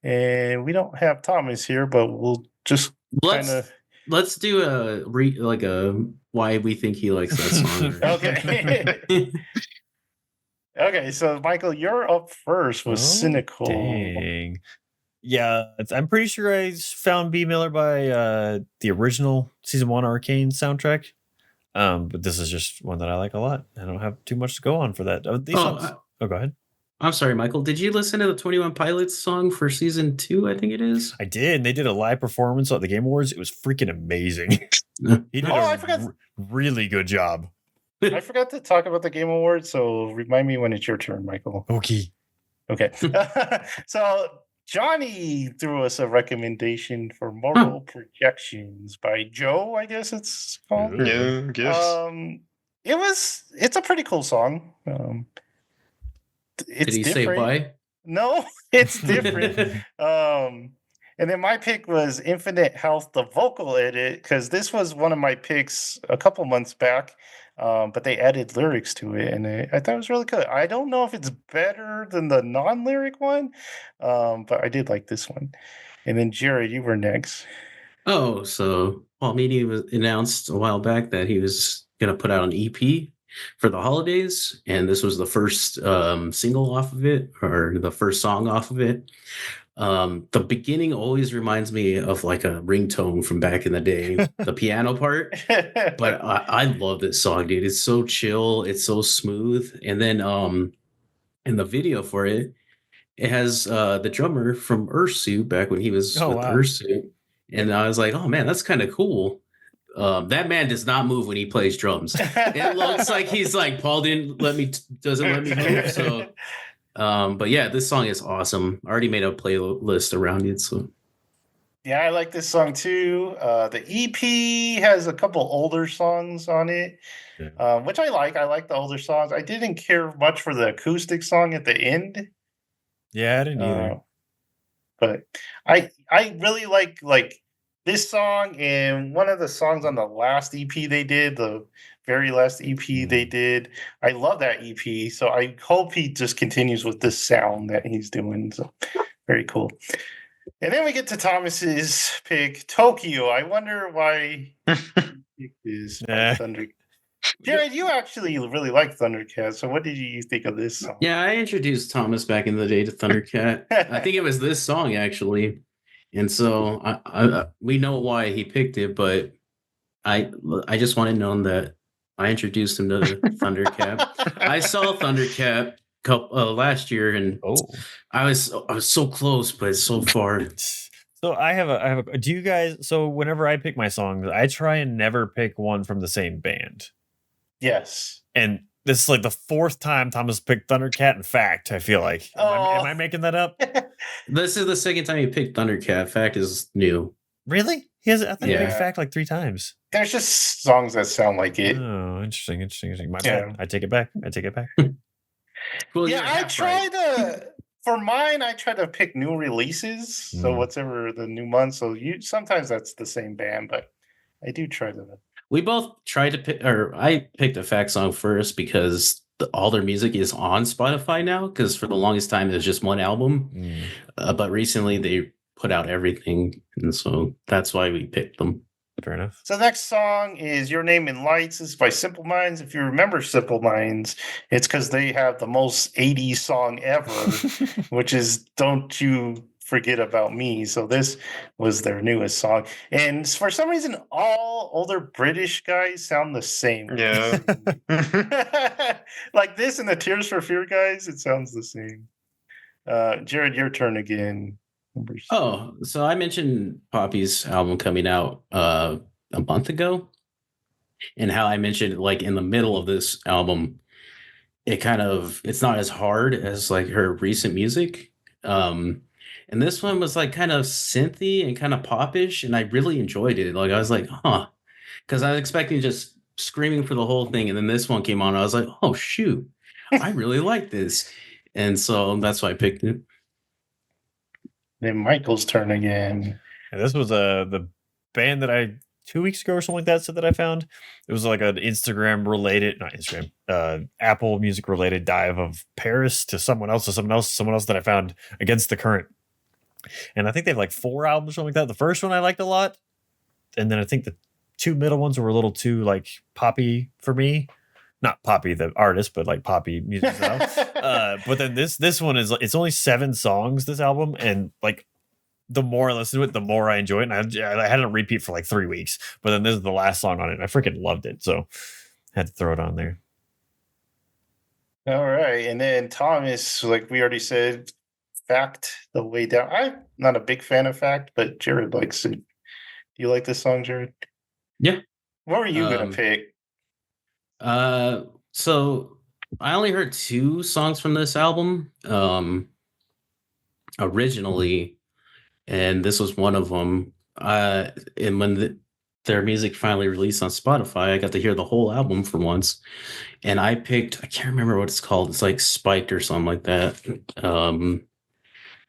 And we don't have Thomas here, but we'll just kind of. Let's do a why we think he likes that song. Okay. Okay, so Michael, you're up first with Oh, Cynical. Dang. Yeah, I'm pretty sure I found B. Miller by the original season 1 Arcane soundtrack. But this is just one that I like a lot. I don't have too much to go on for that. These songs. Go ahead. I'm sorry, Michael. Did you listen to the 21 Pilots song for season 2? I think it is. I did. And they did a live performance at the Game Awards. It was freaking amazing. He did I forgot. really good job. I forgot to talk about the Game Awards, so remind me when it's your turn, Michael. Okay. Okay. So Johnny threw us a recommendation for Mortal Projections by Joe, I guess it's called. Ooh. Yeah, I guess. It's a pretty cool song. It's Did he different. say bye? No, it's different. And then my pick was Infinite Health, the vocal edit, because this was one of my picks a couple months back. But they added lyrics to it, and I thought it was really good. I don't know if it's better than the non-lyric one, but I did like this one. And then Jared, you were next. Oh, so Paul Meany was announced a while back that he was going to put out an EP for the holidays, and this was the first single off of it, or the first song off of it. The beginning always reminds me of like a ringtone from back in the day, the piano part. But I love this song, dude. It's so chill, it's so smooth. And then in the video for it, it has the drummer from Earthsuit back when he was with Earthsuit. And I was like, oh man, that's kind of cool. That man does not move when he plays drums. It looks like he's like, Paul doesn't let me move. So But yeah, this song is awesome. I already made a playlist around it. So Yeah, I like this song too. The EP has a couple older songs on it, Yeah. which I like. I like the older songs. I didn't care much for the acoustic song at the end, Yeah, I didn't either. but I really like this song and one of the songs on the last EP they did, the very last EP they did. I love that EP, so I hope he just continues with this sound that he's doing. So very cool. And then we get to Thomas's pick, Tokyo. I wonder why he picked this by Yeah. Thunder. Jared, you actually really like Thundercat. So what did you think of this song? yeah, I introduced Thomas back in the day to Thundercat. I think it was this song actually, and so we know why he picked it, but I just wanted known that I introduced him to Thundercat. I saw Thundercat last year, and Oh. I was so close, but so far. So I have a do you guys so whenever I pick my songs, I try and never pick one from the same band. Yes. And this is like the fourth time Thomas picked Thundercat. In fact, I feel like. Am I making that up? This is the second time he picked Thundercat. Fact is new. Really? He has. I thought he picked Yeah. Fact like 3 times. There's just songs that sound like it. Oh, interesting. My Yeah. bad. I take it back. Well, Yeah, you're I half right. try to for mine. I try to pick new releases. So Mm. whatever the new month. So sometimes that's the same band, but I do try to. We both tried to pick, or I picked a Fact song first because all their music is on Spotify now. Because for the longest time, it was just one album. But recently, they put out everything. And so that's why we picked them. Fair enough. So the next song is Your Name in Lights. It's by Simple Minds. If you remember Simple Minds, it's because they have the most 80s song ever, which is Don't You Forget About Me. So this was their newest song. And for some reason, all older British guys sound the same. Yeah. Like this and the Tears for Fear guys, it sounds the same. Jared, your turn again. Oh, so I mentioned Poppy's album coming out a month ago, and how I mentioned like in the middle of this album, it's not as hard as like her recent music. And this one was like kind of synthy and kind of popish, and I really enjoyed it. Like I was like, huh, because I was expecting just screaming for the whole thing, and then this one came on. I was like, oh shoot, I really like this, and so that's why I picked it. Then Michael's turn again. And this was the band that I 2 weeks ago or something like that said that I found. It was like an Instagram related, not Instagram, Apple Music related dive of Paris to someone else that I found against the current. And I think they have like 4 albums or something like that. The first one I liked a lot, and then I think the 2 middle ones were a little too like poppy for me. Not Poppy the artist, but like poppy music style. But then this one is it's only 7 songs, this album, and like the more I listen to it, the more I enjoy it. And I had it on repeat for like 3 weeks. But then this is the last song on it, and I freaking loved it. So I had to throw it on there. All right. And then Thomas, like we already said, Fact the Way Down. I'm not a big fan of Fact, but Jared likes it. Do you like this song, Jared? Yeah. What were you gonna pick? So I only heard 2 songs from this album originally, and this was one of them. And when their music finally released on Spotify, I got to hear the whole album for once. And I can't remember what it's called. It's like Spiked or something like that.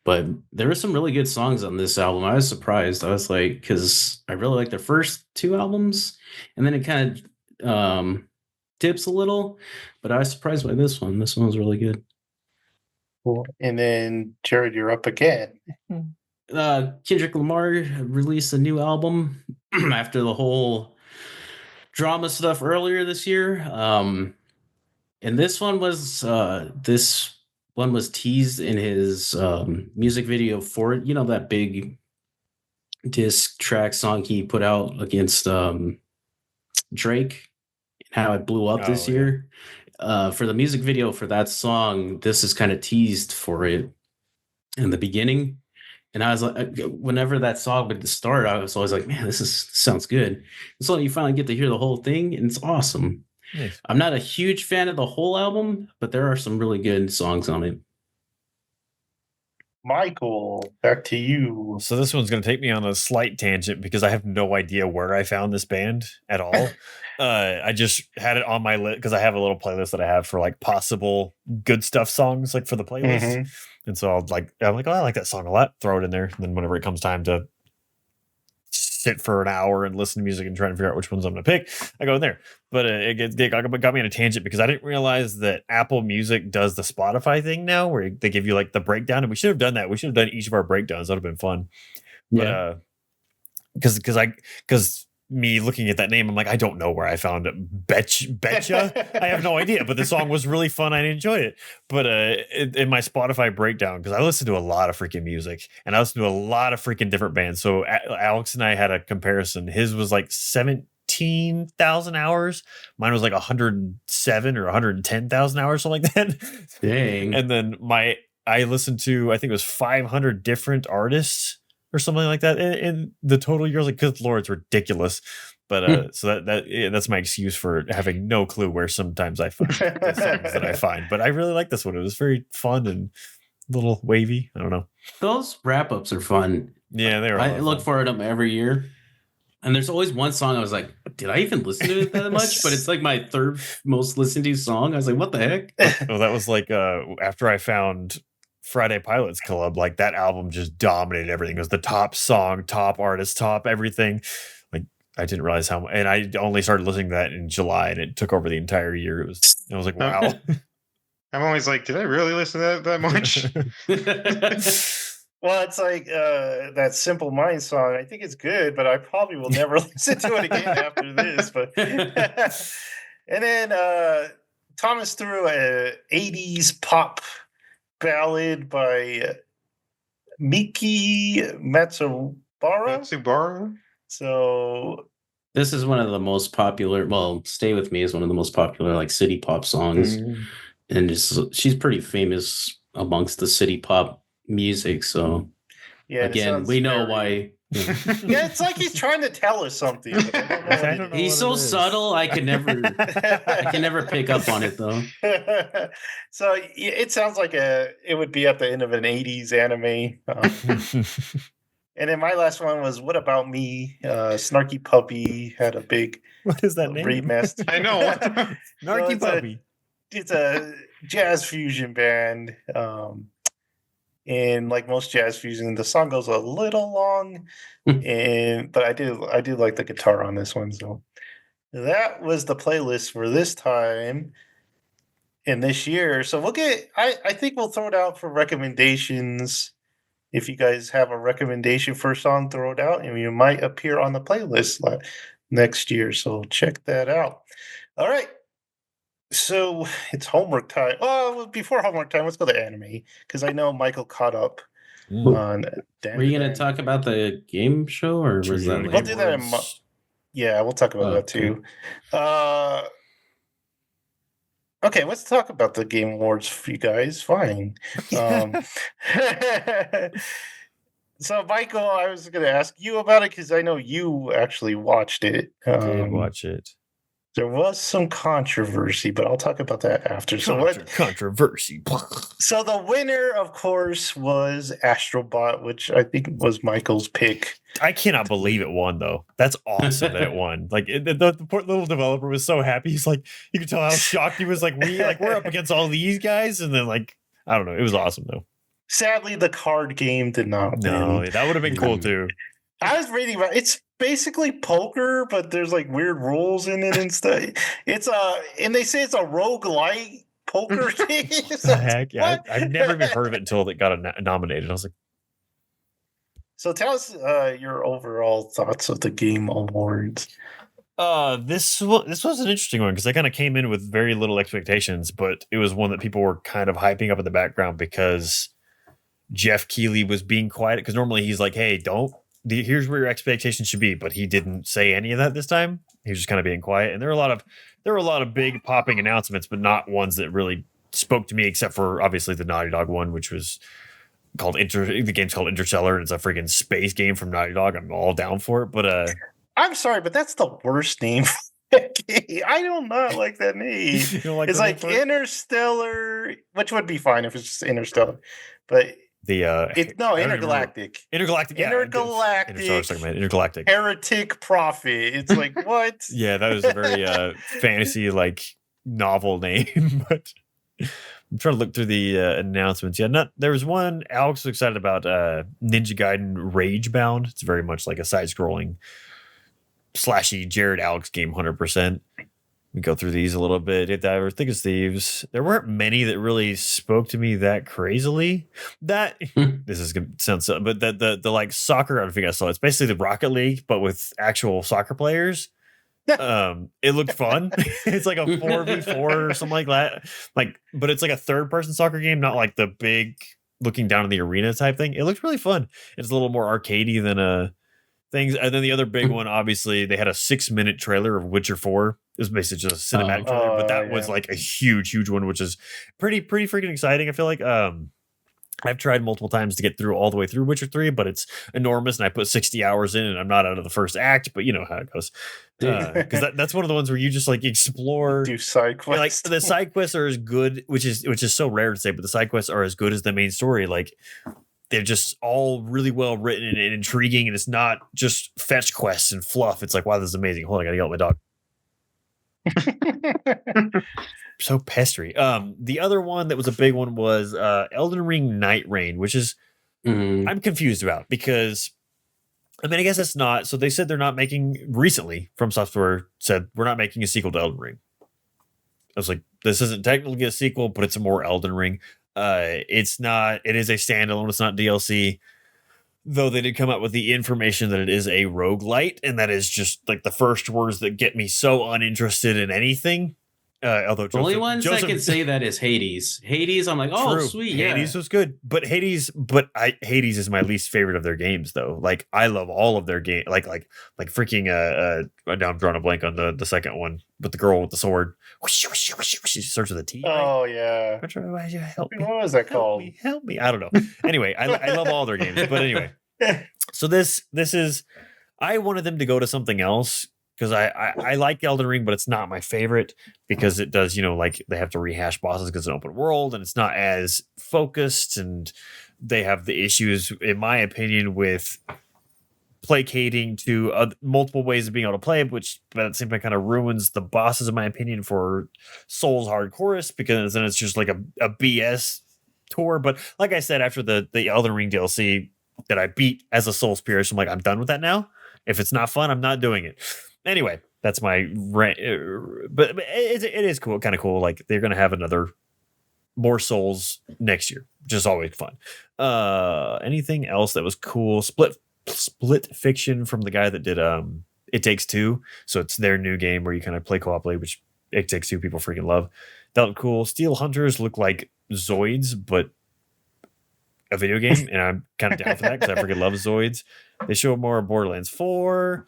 But there were some really good songs on this album. I was surprised. I was like, because I really like their first 2 albums, and then it kind of dips a little, but I was surprised by this one. This one was really good. Cool. And then Jared, you're up again. Kendrick Lamar released a new album after the whole drama stuff earlier this year. And this one was teased in his music video for it. You know, that big diss track song he put out against Drake, how it blew up this year. For the music video for that song, this is kind of teased for it in the beginning. And I was like, whenever that song would start, I was always like, man, this sounds good. And so you finally get to hear the whole thing, and it's awesome. Nice. I'm not a huge fan of the whole album, but there are some really good songs on it. Michael, back to you. So this one's going to take me on a slight tangent because I have no idea where I found this band at all. I just had it on my list because I have a little playlist that I have for like possible good stuff songs, like for the playlist. Mhm. And so I'm like, oh, I like that song a lot. Throw it in there. And then whenever it comes time to sit for an hour and listen to music and try to figure out which ones I'm going to pick, I go in there. But it got me on a tangent because I didn't realize that Apple Music does the Spotify thing now where they give you like the breakdown. And we should have done that. We should have done each of our breakdowns. That would have been fun. Yeah. But because me looking at that name, I'm like, I don't know where I found it. Betcha. I have no idea. But the song was really fun. I enjoyed it. But in my Spotify breakdown, because I listen to a lot of freaking music and I listen to a lot of freaking different bands. So Alex and I had a comparison. His was like 17,000 hours. Mine was like 107 or 110,000 hours, something like that. Dang. And then I listened to, I think it was 500 different artists or something like that. And the total year, like, good Lord, it's ridiculous. But so that's my excuse for having no clue where sometimes I find the songs that I find. But I really like this one. It was very fun and a little wavy. I don't know. Those wrap-ups are fun. Yeah, they were. I look for them every year. And there's always one song I was like, did I even listen to it that much? But it's like my third most listened to song. I was like, what the heck? Well, that was like after I found Friday Pilots Club, like that album just dominated everything. It was the top song, top artist, top everything. Like I didn't realize how much, and I only started listening to that in July, and it took over the entire year. I was like, wow. I'm always like, did I really listen to that much? Well, it's like that Simple Minds song. I think it's good, but I probably will never listen to it again after this. But and then Thomas threw a 80s pop ballad by Miki Matsubara. Matsubara? So This is one of the most popular. Well, "Stay With Me" is one of the most popular like city pop songs, and she's pretty famous amongst the city pop music. So yeah, again, we know why. Yeah, it's like he's trying to tell us something. But I don't know what it is. He's so subtle. I can never pick up on it though. So it sounds like it would be at the end of an 80s anime. And then my last one was "What About Me?" Snarky Puppy had a big What is that name? remaster. I know. Snarky Puppy. It's a jazz fusion band. And like most jazz fusion, the song goes a little long, but I do like the guitar on this one. So that was the playlist for this time in this year. So I think we'll throw it out for recommendations. If you guys have a recommendation for a song, throw it out, and you might appear on the playlist next year. So check that out. All right. So it's homework time. Oh, before homework time, let's go to anime because I know Michael caught up on. Were you going to talk about the game show, or was that? We'll do that in. Yeah, we'll talk about that too. Okay, let's talk about the Game Awards for you guys. Fine. So, Michael, I was going to ask you about it because I know you actually watched it. I did watch it. There was some controversy, but I'll talk about that after. Controversy. So the winner, of course, was Astrobot, which I think was Michael's pick. I cannot believe it won, though. That's awesome that it won. Like the poor little developer was so happy. He's like, you could tell how shocked he was. Like we're up against all these guys, and then like I don't know. It was awesome though. Sadly, the card game did not. No, win. that would have been cool too. I was reading about it's basically poker, but there's like weird rules in it and stuff. It's and they say it's a roguelite poker game. So heck yeah, I've never even heard of it until it got nominated. I was like, so tell us your overall thoughts of the Game Awards. This was an interesting one because I kind of came in with very little expectations, but it was one that people were kind of hyping up in the background because Jeff Keighley was being quiet. Because normally he's like, "Hey, here's where your expectations should be," but he didn't say any of that this time. He was just kind of being quiet, and there were a lot of big popping announcements, but not ones that really spoke to me, except for obviously the Naughty Dog one, which was called the game's called Interstellar, and it's a freaking space game from Naughty Dog. I'm all down for it, but I'm sorry, but that's the worst name. I do not like that name. It's like Interstellar, which would be fine if it's just Interstellar, but The It's I don't even remember. Intergalactic. Intergalactic. Yeah, Intergalactic. Interstellar segment. Intergalactic. Heretic Prophet. It's like what? Yeah, that was a very fantasy like novel name. But I'm trying to look through the announcements. Yeah, there was one Alex was excited about Ninja Gaiden Ragebound. It's very much like a side-scrolling slashy Jared Alex game, 100%. We go through these a little bit. Hit that. Thick as Thieves. There weren't many that really spoke to me that crazily. That this is gonna sound so, but the like soccer. I don't think I saw it. It's basically the Rocket League, but with actual soccer players. It looked fun. It's like a 4v4 or something like that. Like, but it's like a third-person soccer game, not like the big looking down in the arena type thing. It looked really fun. It's a little more arcadey than things. And then the other big one, obviously, they had a 6-minute trailer of Witcher 4. It was basically just a cinematic trailer, but that was like a huge one, which is pretty freaking exciting. I feel like I've tried multiple times to get through all the way through Witcher 3, but it's enormous, and I put 60 hours in, and I'm not out of the first act. But you know how it goes, because that's one of the ones where you just like explore, do side quests. Like the side quests are as good, which is so rare to say, but the side quests are as good as the main story. Like, they're just all really well written and intriguing, and it's not just fetch quests and fluff. It's like, wow, this is amazing. Hold on, I gotta yell at my dog. So pestery. The other one that was a big one was Elden Ring Night Rain, which is I'm confused about, because I mean, I guess it's not. So they said they're not making recently. From Software said we're not making a sequel to Elden Ring. I was like, this isn't technically a sequel, but it's a more Elden Ring. It's not. It is a standalone. It's not DLC. Though they did come out with the information that it is a roguelite, and that is just like the first words that get me so uninterested in anything. Although the only ones I can say that is Hades. Hades, I'm like, oh, true. sweet, Hades was good, but Hades is my least favorite of their games, though. Like, I love all of their game, like freaking now I'm drawing a blank on the second one with the girl with the sword. She starts with a T. Oh yeah. Help me. What was that called? Help me. I don't know. Anyway, I love all their games, but anyway. So this is, I wanted them to go to something else, because I like Elden Ring, but it's not my favorite, because it does, like, they have to rehash bosses because it's an open world and it's not as focused, and they have the issues, in my opinion, with placating to multiple ways of being able to play, but at the same time kind of ruins the bosses, in my opinion, for Souls hardcorers, because then it's just like a BS tour. But like I said, after the Elden Ring DLC that I beat as a Souls purist, I'm like, I'm done with that now. If it's not fun, I'm not doing it. Anyway, that's my rant. But it is cool, kind of cool. Like, they're going to have more Souls next year, which is always fun. Anything else that was cool? Split Fiction from the guy that did It Takes Two. So it's their new game where you kind of play co-op, which It Takes Two people freaking love. That looked cool. Steel Hunters look like Zoids, but a video game, and I'm kind of down for that because I freaking love Zoids. They show more of Borderlands 4.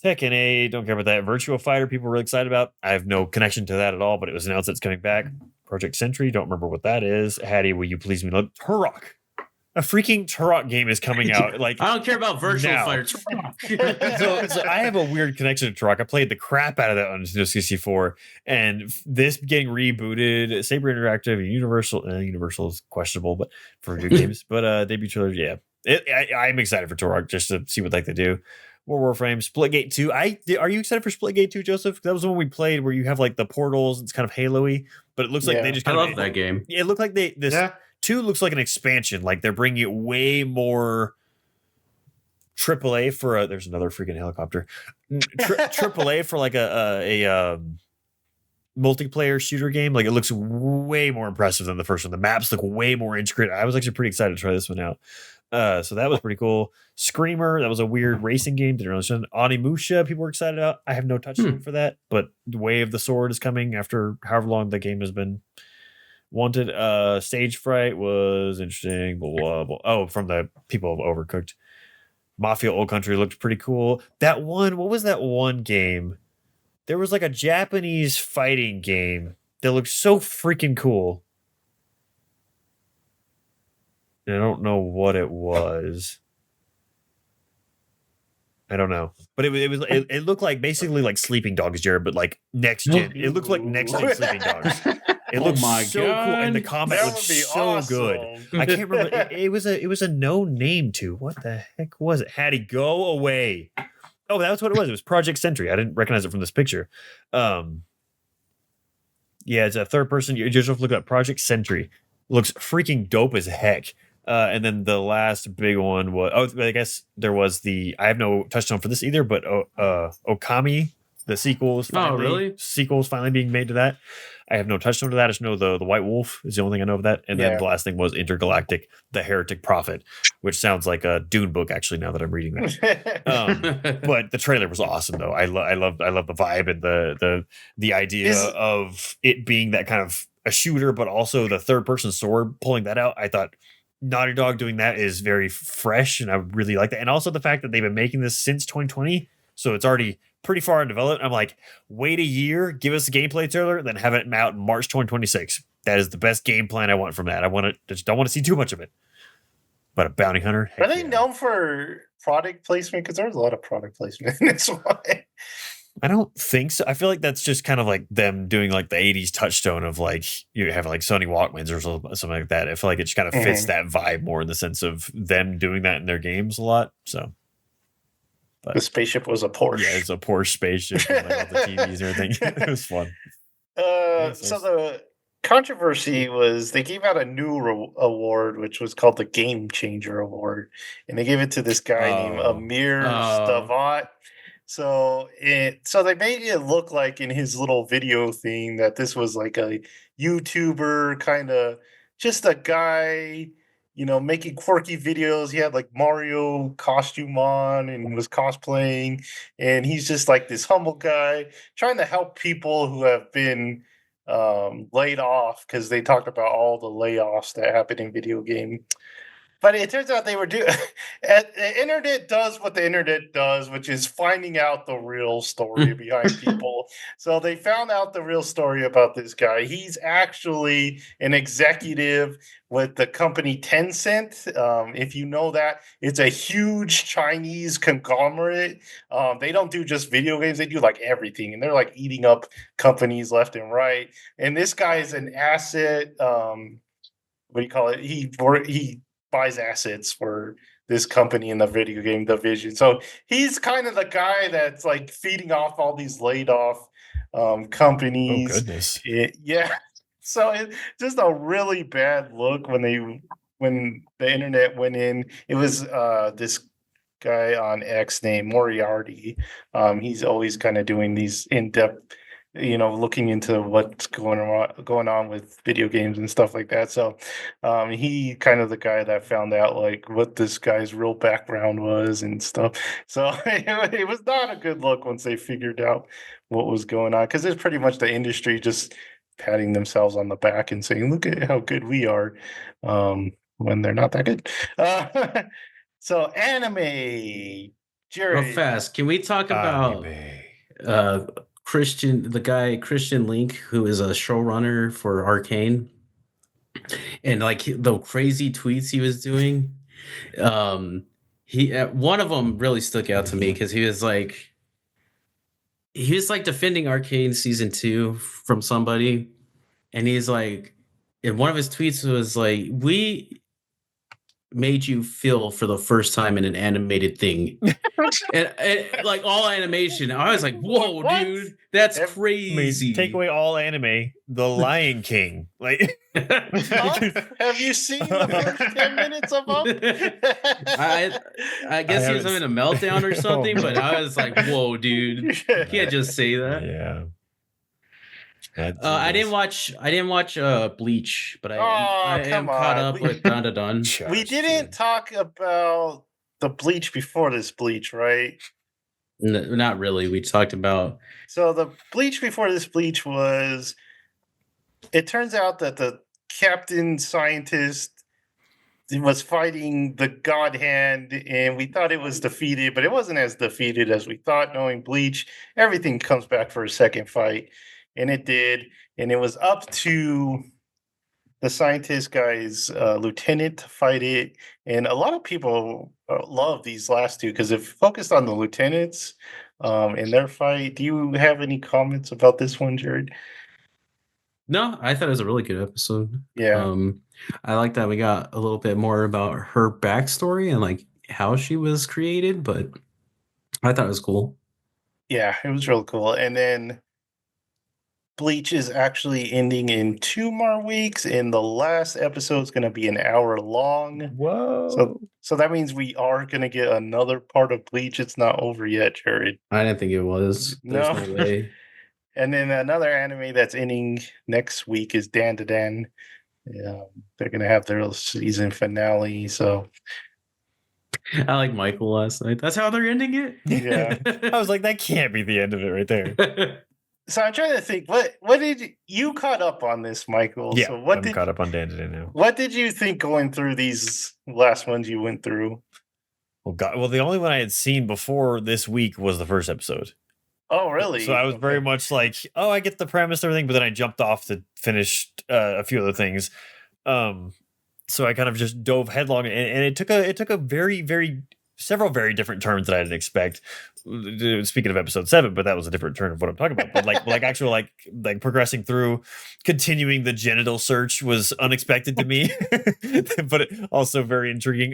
Tekken 8, don't care about that. Virtua Fighter, people were really excited about. I have no connection to that at all, but it was announced that it's coming back. Project Sentry, don't remember what that is. Hattie, will you please me? Turok. A freaking Turok game is coming out. Like, I don't care about Virtua Fighter. so I have a weird connection to Turok. I played the crap out of that on Nintendo 64, and this getting rebooted, Saber Interactive, Universal is questionable, but for new games. But debut trailer, yeah. I'm excited for Turok just to see what they do. More Warframe, Splitgate 2. Are you excited for Splitgate 2, Joseph? That was the one we played where you have like the portals. It's kind of Halo-y, but it looks like they just I love that game. It looked like this 2 looks like an expansion. Like, they're bringing it way more AAA for there's another freaking helicopter. AAA for like a multiplayer shooter game. Like, it looks way more impressive than the first one. The maps look way more intricate. I was actually pretty excited to try this one out. So that was pretty cool. Screamer, that was a weird racing game. Didn't understand. Onimusha, people were excited about. I have no touchstone for that, but Way of the Sword is coming after however long the game has been wanted. Stage Fright was interesting. Blah, blah. Oh, from the people of Overcooked. Mafia Old Country looked pretty cool. That one, what was that one game? There was like a Japanese fighting game that looked so freaking cool. I don't know what it was. I don't know, but it looked like basically like Sleeping Dogs, Jared, but like next gen. It looked like next gen Sleeping Dogs. It Oh looks my so cool, and the God. combat That looks would be so good. awesome. I can't remember. It was a known name too. What the heck was it? Hattie, go away. Oh, that's what it was. It was Project Sentry. I didn't recognize it from this picture. Yeah, it's a third person. You just have to look up Project Sentry. Looks freaking dope as heck. And then the last big one was I guess there was I have no touchstone for this either, but Okami, the sequel is finally being made to that. I have no touchstone to that. I just know the White Wolf is the only thing I know of that. And then Yeah. the last thing was Intergalactic, the Heretic Prophet, which sounds like a Dune book actually now that I'm reading that. But the trailer was awesome though. I love the vibe and the idea of it being that kind of a shooter, but also the third person sword pulling that out. I thought Naughty Dog doing that is very fresh, and I really like that. And also the fact that they've been making this since 2020, so it's already pretty far in development. I'm like, wait a year, give us a gameplay trailer, then have it out in March 2026. That is the best game plan I want from that. Just don't want to see too much of it. But a bounty hunter, Are they known for product placement? Because there's a lot of product placement in this one. I don't think so. I feel like that's just kind of like them doing like the 80s touchstone of like you have like Sony Walkmans or something like that. I feel like it just kind of fits that vibe more in the sense of them doing that in their games a lot. So But the spaceship was a Porsche. Yeah, it's a Porsche spaceship and like all the TVs and everything. It was fun. So the controversy was they gave out a new award, which was called the Game Changer Award, and they gave it to this guy named Amir Stavat. So they made it look like in his little video thing that this was like a YouTuber kind of just a guy, making quirky videos. He had like Mario costume on and was cosplaying, and he's just like this humble guy trying to help people who have been laid off because they talked about all the layoffs that happen in video game. But it turns out they were doing. The internet does what the internet does, which is finding out the real story behind people. So they found out the real story about this guy. He's actually an executive with the company Tencent. If you know that, it's a huge Chinese conglomerate. They don't do just video games; they do like everything, and they're like eating up companies left and right. And this guy is an asset. What do you call it? He buys assets for this company in the video game division. So he's kind of the guy that's like feeding off all these laid off companies. Oh goodness. Yeah. So it's just a really bad look when the internet went in. It was this guy on X named Moriarty. He's always kind of doing these in-depth looking into what's going on with video games and stuff like that. So he kind of the guy that found out like what this guy's real background was and stuff. So it was not a good look once they figured out what was going on, because it's pretty much the industry just patting themselves on the back and saying, look at how good we are, when they're not that good. So anime, Jerry. Real fast, can we talk about Christian Link, who is a showrunner for Arcane, and like the crazy tweets he was doing? One of them really stuck out to me because he was like defending Arcane season 2 from somebody, and he's like, and one of his tweets was like, we made you feel for the first time in an animated thing. and like all animation. I was like, whoa, What? dude, that's I crazy. mean, take away all anime, The Lion King. Like Have you seen the first 10 minutes of them? I guess he was having a meltdown or something, but I was like, whoa, dude, you can't just say that. Yeah. I didn't watch Bleach, but I am come caught on. up with Dun. We didn't talk about the Bleach before this Bleach, right? Not really. We talked about. So the Bleach before this Bleach was, it turns out that the captain scientist was fighting the God Hand, and we thought it was defeated, but it wasn't as defeated as we thought. Knowing Bleach, everything comes back for a second fight, and it did. And it was up to the scientist guy's lieutenant to fight it. And a lot of people love these last two because it focused on the lieutenants in their fight. Do you have any comments about this one, Jared? No, I thought it was a really good episode. Yeah. I like that we got a little bit more about her backstory and like how she was created, but I thought it was cool. Yeah, it was real cool. And then Bleach is actually ending in 2 more weeks, and the last episode is going to be an hour long. Whoa. So that means we are going to get another part of Bleach. It's not over yet, Jared. I didn't think it was. There's No. no way. And then another anime that's ending next week is Dan to Dan. Yeah, they're going to have their season finale. So I like Michael last night. That's how they're ending it. Yeah. I was like, that can't be the end of it right there. So I'm trying to think. What did you caught up on this, Michael? Yeah, So what I'm did caught up on Dan today now. what did you think going through these last ones you went through? Well, God, well, the only one I had seen before this week was the first episode. Oh, really? So I was very much like, oh, I get the premise and everything, but then I jumped off to finish a few other things. So I kind of just dove headlong, and it took a very several very different turns that I didn't expect. Speaking of episode 7, but that was a different turn of what I'm talking about. But like actual like progressing through, continuing the genital search was unexpected to me, but also very intriguing.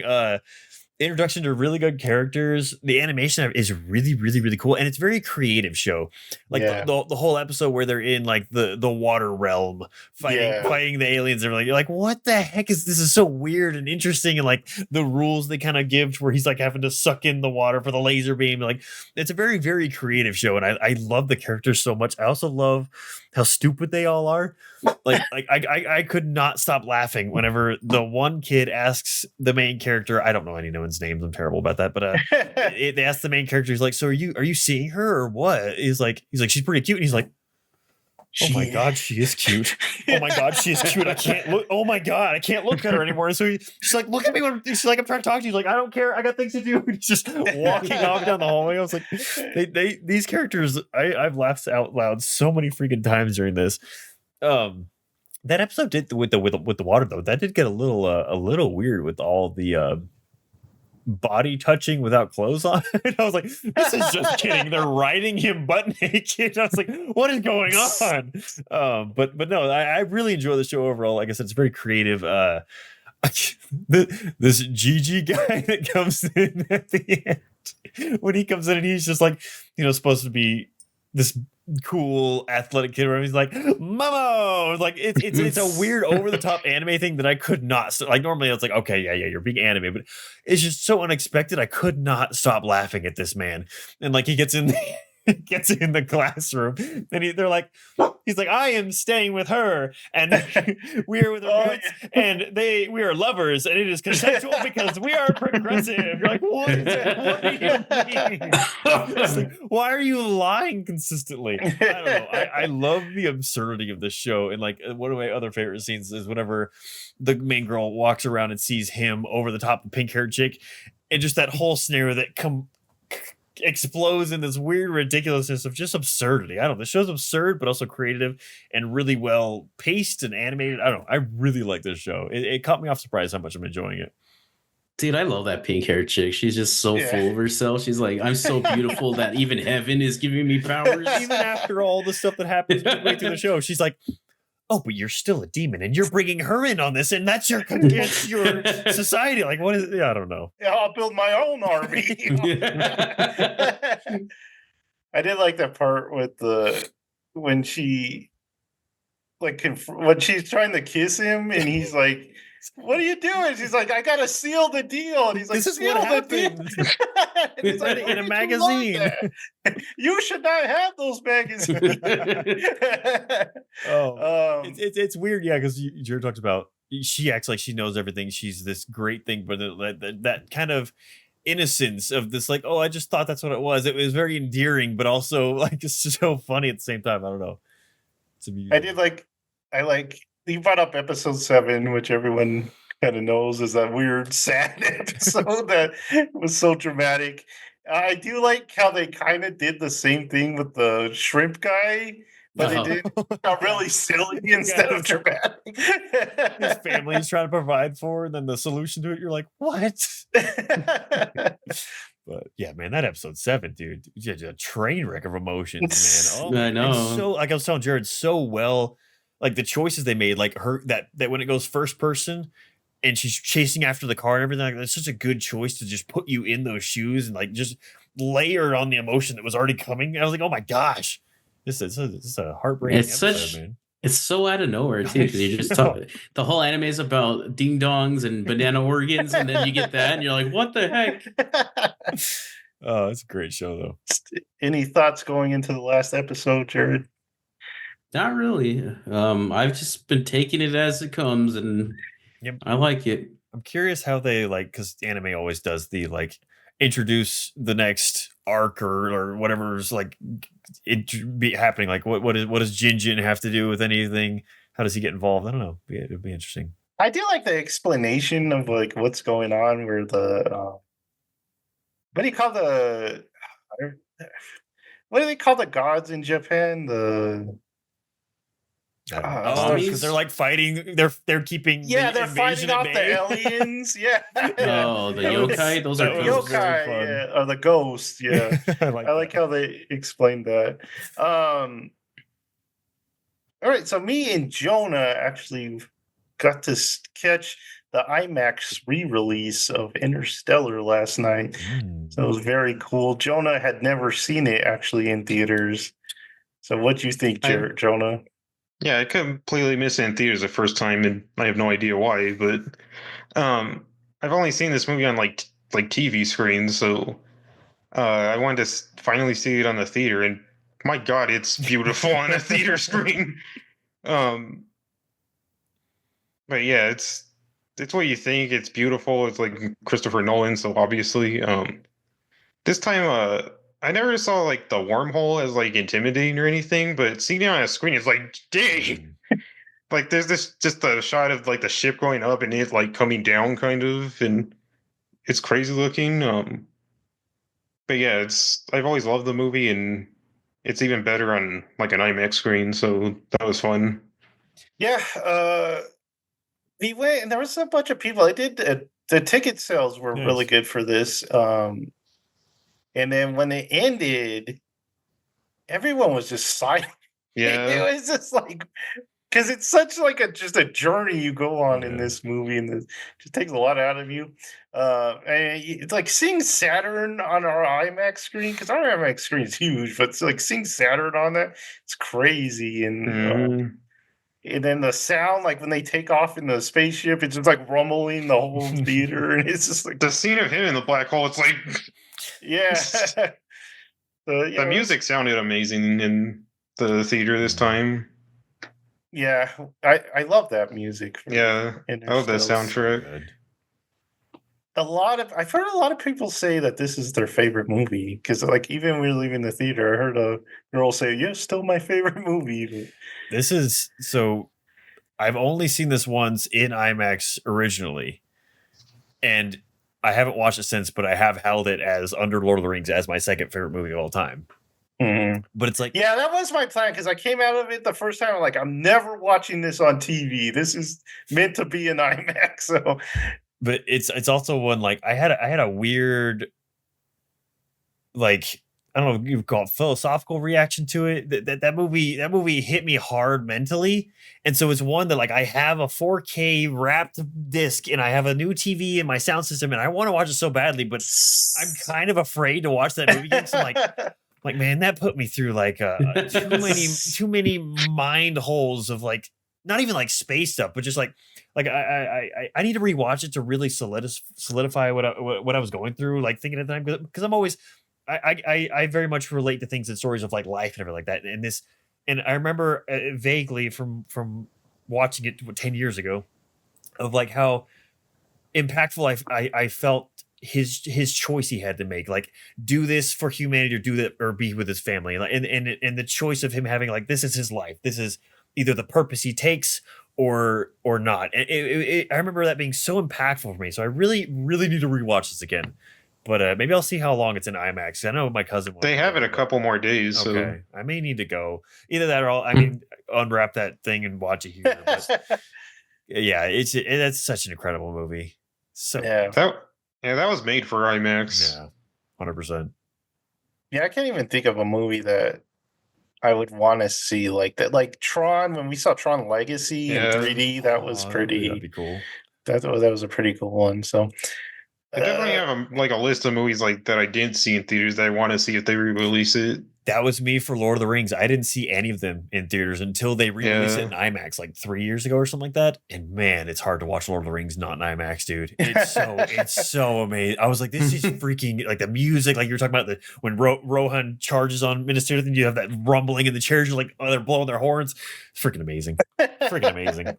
Introduction to really good characters. The animation is really cool, and it's a very creative show. Like Yeah. the whole episode where they're in like the water realm fighting the aliens. And you're like, what the heck is this? Is so weird and interesting, and like the rules they kind of give to where he's like having to suck in the water for the laser beam. Like it's a very creative show, and I love the characters so much. I also love how stupid they all are. Like I could not stop laughing whenever the one kid asks the main character, I don't know any no one's names, I'm terrible about that, but they ask the main character, he's like, so are you seeing her or what? He's like she's pretty cute, and he's like, oh my god, she is cute. Oh my god, she is cute. I can't look. Oh my god, I can't look at her anymore. So she's like, look at me when she's like, I'm trying to talk to you. He's like, I don't care. I got things to do. And he's just walking off down the hallway. I was like, these characters, I've laughed out loud so many freaking times during this. That episode did with the water though. That did get a little weird with all the body touching without clothes on. I was like, this is just kidding. They're riding him butt naked. I was like, what is going on? But no, I really enjoy the show overall. Like I said, it's very creative. This Gigi guy that comes in at the end, when he comes in and he's just like, supposed to be this cool athletic kid where he's like, Momo, like it's a weird over the top anime thing that I could not like. Normally it's like, okay, yeah, you're being anime, but it's just so unexpected. I could not stop laughing at this man. And like he gets in the classroom and they're like, he's like, I am staying with her and we are with her parents and we are lovers and it is consensual because we are progressive. You're like, what do you mean? It's like, why are you lying consistently? I don't know. I love the absurdity of this show. And like one of my other favorite scenes is whenever the main girl walks around and sees him over the top of the pink haired chick, and just that whole scenario that explodes in this weird ridiculousness of just absurdity. I don't know. The show's absurd, but also creative and really well paced and animated. I don't know. I really like this show. It caught me off surprise how much I'm enjoying it. Dude, I love that pink hair chick. She's just so full of herself. She's like, I'm so beautiful that even heaven is giving me powers. Even after all the stuff that happens midway through the show, she's like, oh, but you're still a demon and you're bringing her in on this, and that's your society. Like, what is it? Yeah, I don't know. Yeah, I'll build my own army. I did like that part with when she's trying to kiss him and he's like, what are you doing? She's like, I gotta seal the deal. And he's like, this is what happens. It's like, in a magazine. You should not have those magazines. It's weird, yeah, because Jared talked about she acts like she knows everything. She's this great thing, but that kind of innocence of this, like, oh, I just thought that's what it was. It was very endearing, but also like it's so funny at the same time. I don't know. I like you brought up episode 7, which everyone kind of knows is that weird, sad episode that was so dramatic. I do like how they kind of did the same thing with the shrimp guy, but they did really silly instead of dramatic. His family is trying to provide for, and then the solution to it, you're like, what? But yeah, man, that episode 7, dude, just a train wreck of emotions, man. Oh, I know. So, like I was telling Jared, so well like the choices they made, like her that when it goes first person and she's chasing after the car and everything, like that's such a good choice to just put you in those shoes and like just layer on the emotion that was already coming. And I was like, oh my gosh, this is a heartbreaking It's episode, such man. it's so out of nowhere too, because you just talk the whole anime is about ding dongs and banana organs, and then you get that and you're like, what the heck? Oh, it's a great show though. Any thoughts going into the last episode, Jared? Not really. I've just been taking it as it comes, and Yep. I like it. I'm curious how they like, because anime always does the like introduce the next arc or whatever's like it be happening. Like what does Jinjin have to do with anything? How does he get involved? I don't know. It'd be interesting. I do like the explanation of like what's going on, where the what do you call what do they call the gods in Japan? The Oh, because they're like fighting. They're keeping. yeah, the they're invasion fighting at off the bay. aliens. Yeah. Oh, the That was- yokai, those are that was ghosts. very Yokai, fun. yeah, or the ghosts. Yeah. I I like that. how they explained that. All right, so me and Jonah actually got to catch the IMAX re-release of Interstellar last night. Mm. So it was very cool. Jonah had never seen it actually in theaters. So what do you think, Jonah? Yeah, I completely missed it in theaters the first time, and I have no idea why. But I've only seen this movie on like TV screens, so I wanted to finally see it on the theater, and my God, it's beautiful on a theater screen. But yeah, it's what you think. It's beautiful. It's like Christopher Nolan, so obviously. This time, I never saw like the wormhole as like intimidating or anything, but seeing it on a screen is like, dang. Like there's just a shot of like the ship going up and it like coming down kind of, and it's crazy looking. But yeah, I've always loved the movie, and it's even better on like an IMAX screen, so that was fun. Yeah, we went and there was a bunch of people. I did the ticket sales were really Nice. good for this. And then when it ended, everyone was just silent. Yeah. It was just like, because it's such like just a journey you go on in Yeah. this movie, and it just takes a lot out of you. And it's like seeing Saturn on our IMAX screen, because our IMAX screen is huge, but it's like seeing Saturn on that, it's crazy. And and then the sound, like when they take off in the spaceship, it's just like rumbling the whole theater, and it's just like The scene of him in the black hole, it's like yeah. So, yeah, the music sounded amazing in the theater this time. Yeah, I love that music. for Yeah, I love that Interstellar. soundtrack. Good. I've heard a lot of people say that this is their favorite movie, because like even when we were leaving the theater, I heard a girl say, "Yeah, it's still my favorite movie." This is so. I've only seen this once in IMAX originally, and I haven't watched it since. But I have held it as under Lord of the Rings as my second favorite movie of all time. Mhm. But it's like, Yeah, that was my plan, because I came out of it the first time. I'm like, I'm never watching this on TV. This is meant to be an IMAX. So but it's also one like I had a weird, like, I don't know if you would call it philosophical reaction to it. That movie hit me hard mentally, and so it's one that like I have a 4K wrapped disc and I have a new TV in my sound system and I want to watch it so badly, but I'm kind of afraid to watch that movie again. So I'm like man, that put me through like too many mind holes of like not even like space stuff, but just like I need to rewatch it to really solidify what I was going through, like thinking at the time, because I'm always I very much relate to things and stories of like life and everything like that. And I remember vaguely from watching it 10 years ago of like how impactful I felt his choice he had to make, like do this for humanity or do that or be with his family, like and the choice of him having like this is his life, this is either the purpose he takes or not. And I remember that being so impactful for me. So I really need to rewatch this again. But maybe I'll see how long it's in IMAX. I know my cousin. They have it a couple more days, so Okay, I may need to go. Either that or I mean, unwrap that thing and watch it here. But yeah, that's such an incredible movie. So yeah, that was made for IMAX. yeah, 100%. yeah. I can't even think of a movie that I would want to see like that. Like Tron, when we saw Tron Legacy in Yeah. 3D, that was Oh, pretty. That'd be cool. That was a pretty cool one. So I definitely have a list of movies like that I didn't see in theaters that I want to see if they re-release it. That was me for Lord of the Rings. I didn't see any of them in theaters until they re-released it in IMAX like 3 years ago or something like that. And man, it's hard to watch Lord of the Rings not in IMAX, dude. It's so amazing. I was like, this is freaking like the music, like you were talking about when Rohan charges on Minas Tirith and you have that rumbling in the chairs. You're like, oh, they're blowing their horns. It's freaking amazing. Freaking amazing.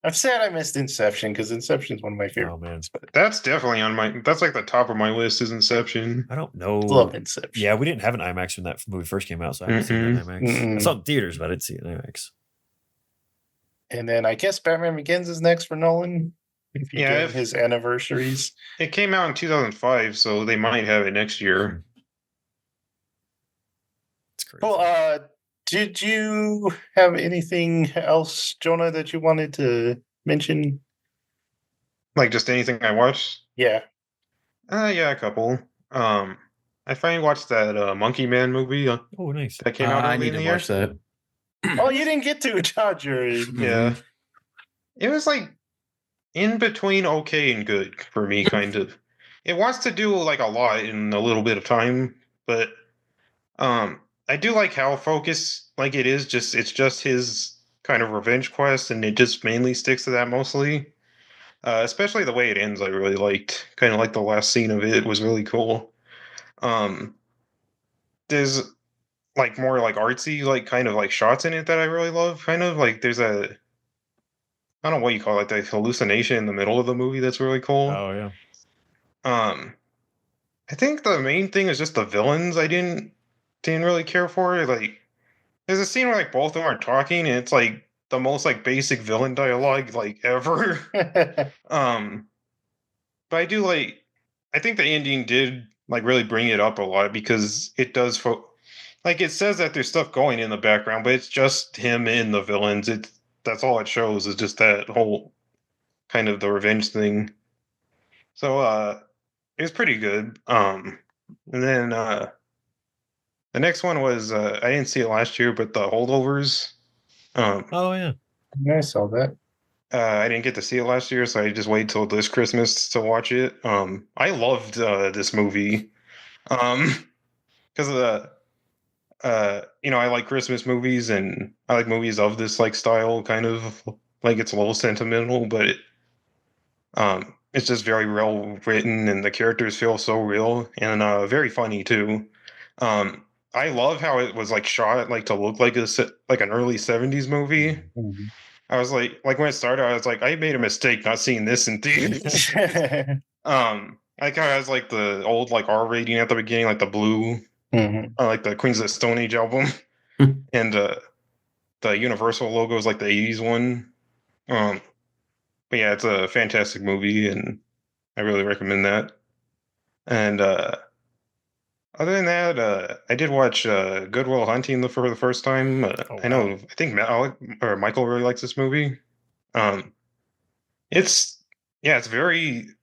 I'm sad I missed Inception because Inception is one of my favorite. Oh man, ones, but That's definitely that's like the top of my list is Inception. I don't know. love Inception. Yeah, we didn't have an IMAX when that movie first came out, so I haven't seen it in IMAX. I saw it in theaters, but I didn't see it in IMAX. And then I guess Batman Begins is next for Nolan. If you get his anniversaries. It came out in 2005, so they might have it next year. It's crazy. Well, did you have anything else, Jonah, that you wanted to mention? Like just anything I watched? Yeah. Yeah, a couple. I finally watched that Monkey Man movie oh, nice. that came out I early need in the to year. watch that. Oh, you didn't get to it, Dodger. Yeah. It was like in between okay and good for me, kind of. It wants to do like a lot in a little bit of time, but I do like how focused like it is. It's just his kind of revenge quest, and it just mainly sticks to that mostly. Especially the way it ends, I really liked. Kind of like the last scene of it was really cool. There's like more like artsy, like kind of like shots in it that I really love. Kind of like there's I don't know what you call it, the hallucination in the middle of the movie that's really cool. Oh yeah. I think the main thing is just the villains. I didn't really care for. Like, there's a scene where like both of them are talking, and it's like the most like basic villain dialogue like ever. But I do like. I think the ending did like really bring it up a lot because it does. Like it says that there's stuff going in the background, but it's just him and the villains. That's all it shows is just that whole kind of the revenge thing. So it was pretty good. And then the next one was I didn't see it last year, but the Holdovers. Oh yeah. I saw that. I didn't get to see it last year, so I just waited till this Christmas to watch it. I loved this movie because of the I like Christmas movies and I like movies of this like style, kind of like it's a little sentimental, but it's just very well written and the characters feel so real and very funny too. I love how it was like shot like to look like an early 70s movie. Mm-hmm. I was like when it started, I was like, I made a mistake not seeing this in theaters. Like how it has like the old like R rating at the beginning, like the blue. Mm-hmm. Like the Queens of the Stone Age album, and the Universal logo is like the 80s one. But yeah, it's a fantastic movie, and I really recommend that. And other than that, I did watch Good Will Hunting for the first time. I think Michael really likes this movie. It's very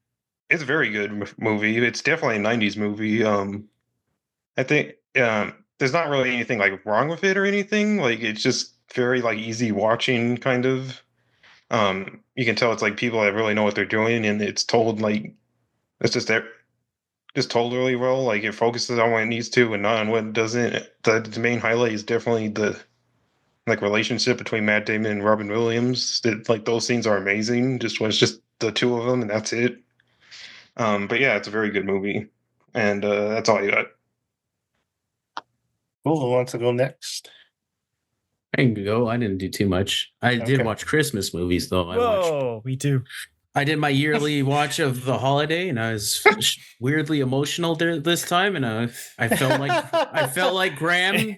good movie. It's definitely a 90s movie. I think there's not really anything like wrong with it or anything. Like it's just very like easy watching kind of. You can tell it's like people that really know what they're doing, and it's told like it's just told really well. Like it focuses on what it needs to and not on what it doesn't. The main highlight is definitely the like relationship between Matt Damon and Robin Williams. Like those scenes are amazing. Just when it's just the two of them and that's it. But yeah, it's a very good movie, and that's all I got. Cool. Who wants to go next? I can go. I didn't do too much. I did watch Christmas movies though. Whoa, me too. I did my yearly watch of the holiday, and I was weirdly emotional this time, and I felt like Graham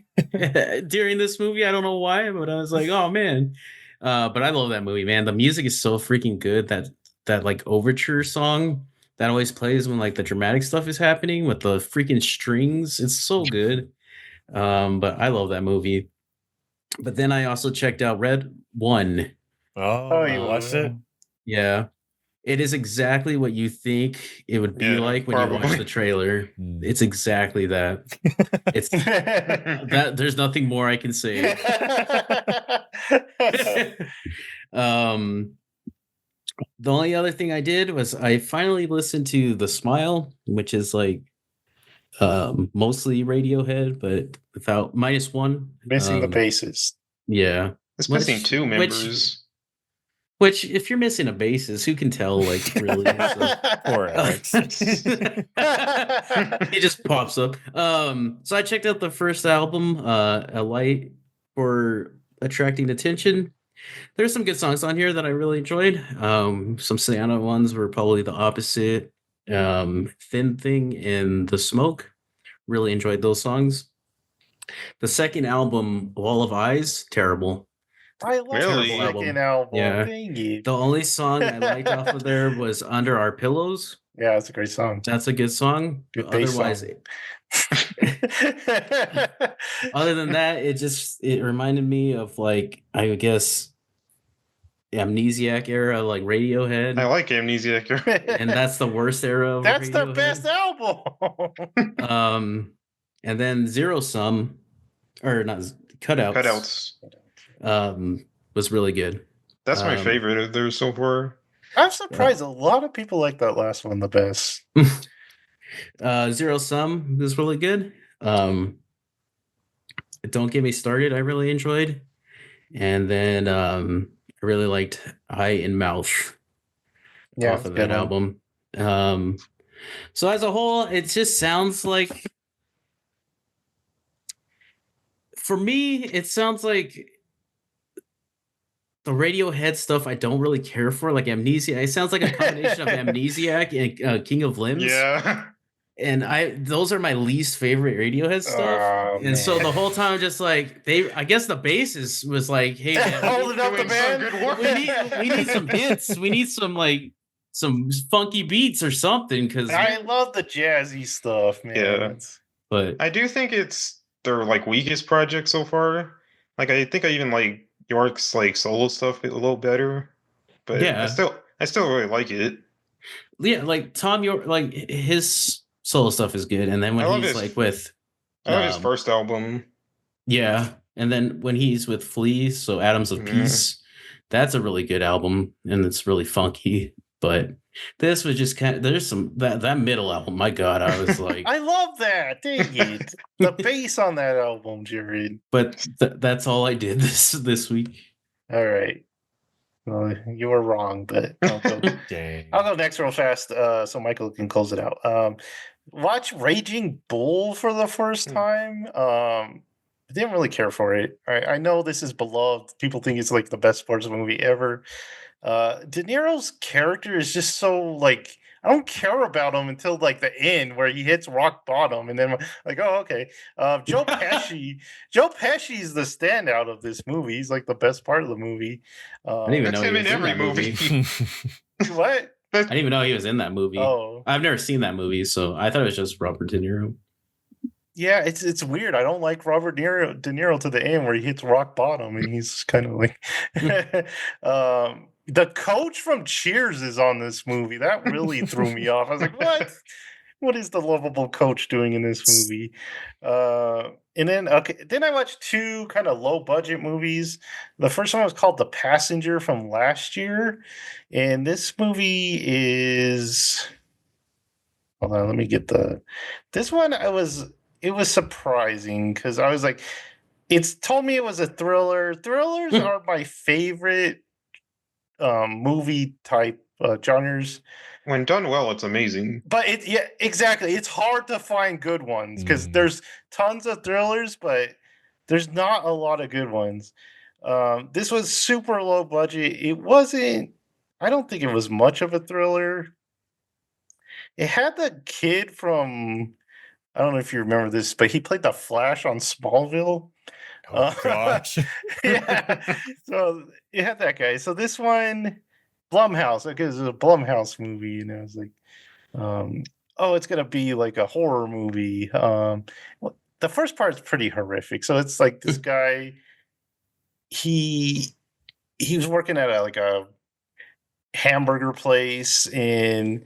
during this movie. I don't know why, but I was like, oh man. But I love that movie, man. The music is so freaking good. That like overture song that always plays when like the dramatic stuff is happening with the freaking strings. It's so good. But I love that movie. But then I also checked out Red One. Oh, you watched it? Yeah. It is exactly what you think it would be Yeah, like when you watch probably. the trailer. Hmm. It's exactly that. It's that there's nothing more I can say. um the only other thing I did was I finally listened to The Smile, which is like mostly Radiohead, but without -1. Missing the bases. Yeah. It's missing two Which members. which if you're missing a bassist, who can tell like really? So Poor Alex. he just pops up. So I checked out the first album, A Light for Attracting Attention. There's some good songs on here that I really enjoyed. Some Sayana ones were probably the opposite. Thin Thing and The Smoke. Really enjoyed those songs. The second album, Wall of Eyes, terrible. I love Really? the second Album. album. Yeah. Dang it. The only song I liked off of there was Under Our Pillows. Yeah, it's a great song. That's a good song. Good bass Otherwise, song. other than that, it reminded me of like I guess Amnesiac era, like Radiohead, I like Amnesiac. and that's the worst era of That's their Radiohead. best album. And then Zero Sum, or not Cutouts. Cutouts. Was really good. That's my favorite of theirs so far. I'm surprised a lot of people like that last one the best. Zero Sum is really good. Don't Get Me Started, I really enjoyed. And then I really liked Eye in Mouth Yeah, off of that album. So as a whole, it just sounds like, for me, it sounds like the Radiohead stuff I don't really care for, like Amnesia. It sounds like a combination of Amnesiac and King of Limbs. Yeah. And those are my least favorite Radiohead stuff. Oh, and so man. the whole time, just like I guess the bassist was like, "Hey, man, Holding up the doing some band. good work. we need some hits. We need some like some funky beats or something." Because I love the jazzy stuff, man. Yeah. It's- but I do think it's their like weakest project so far. Like I think I even like York's like solo stuff a little better. But Yeah. I still really like it. yeah, like Tom York, like his solo stuff is good, and then when I love he's his- like with I love his first album. yeah, and then when he's with Flea, so Atoms of Mhm. Peace, that's a really good album, and it's really funky. But this was just kind of there's some that middle album. My God, I was like, I love that. Dang it. The bass on that album, Jared. but that's all I did this week. All right. Well, you were wrong, but I'll go, Dang. I'll go next real fast so Michael can close it out. Watch Raging Bull for the first time. I didn't really care for it. I know this is beloved. People think it's like the best sports movie ever. De Niro's character is just so like I don't care about him until like the end where he hits rock bottom, and then like, oh, okay. Joe Pesci's the standout of this movie. He's like the best part of the movie. I didn't even That's know him he was in in every that movie. What? I didn't even know he was in that movie. Oh, I've never seen that movie, so I thought it was just Robert De Niro. yeah. It's weird. I don't like Robert De Niro to the end where he hits rock bottom, and he's kind of like. The coach from Cheers is on this movie. That really threw me off. I was like, what? What is the lovable coach doing in this movie? And then then I watched two kind of low budget movies. The first one was called The Passenger from last year, and this movie is. Hold on, let me get this one. It was surprising because I was like, it's told me it was a thriller. Thrillers are my favorite movie type genres. When done well, it's amazing. But exactly. It's hard to find good ones because there's tons of thrillers, but there's not a lot of good ones. This was super low budget. It wasn't. I don't think it was much of a thriller. It had the kid from. I don't know if you remember this, but he played the Flash on Smallville. Oh gosh. Yeah. So it had that guy. So this one, Blumhouse, because it's a Blumhouse movie, and I was like, oh, it's gonna be like a horror movie. Well, the first part's pretty horrific. So it's like this guy, he was working at hamburger place, and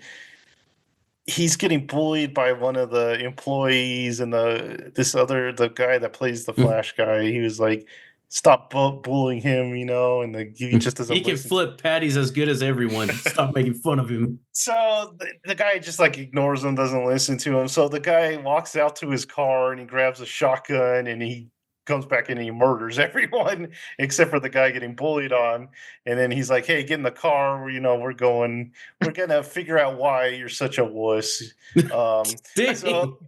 he's getting bullied by one of the employees, and the guy that plays the Flash guy. He was like, "Stop bullying him," and he just doesn't. He can listen. flip patties as good as everyone. Stop making fun of him. So the guy just like ignores him, doesn't listen to him. So the guy walks out to his car and he grabs a shotgun and he comes back and he murders everyone except for the guy getting bullied on. And then he's like, "Hey, get in the car. We're gonna figure out why you're such a wuss." Dang. So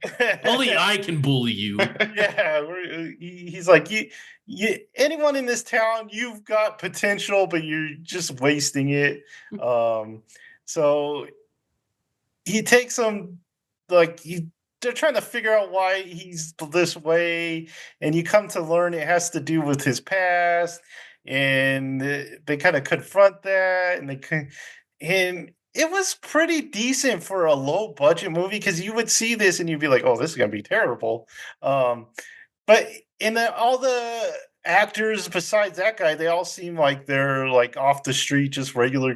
Only I can bully you. yeah, he's like, anyone in this town, you've got potential, but you're just wasting it. So he takes him, like they're trying to figure out why he's this way, and you come to learn it has to do with his past, and they kind of confront that, and it was pretty decent for a low budget movie, because you would see this and you'd be like, "Oh, this is gonna be terrible," but all the actors besides that guy, they all seem like they're like off the street, just regular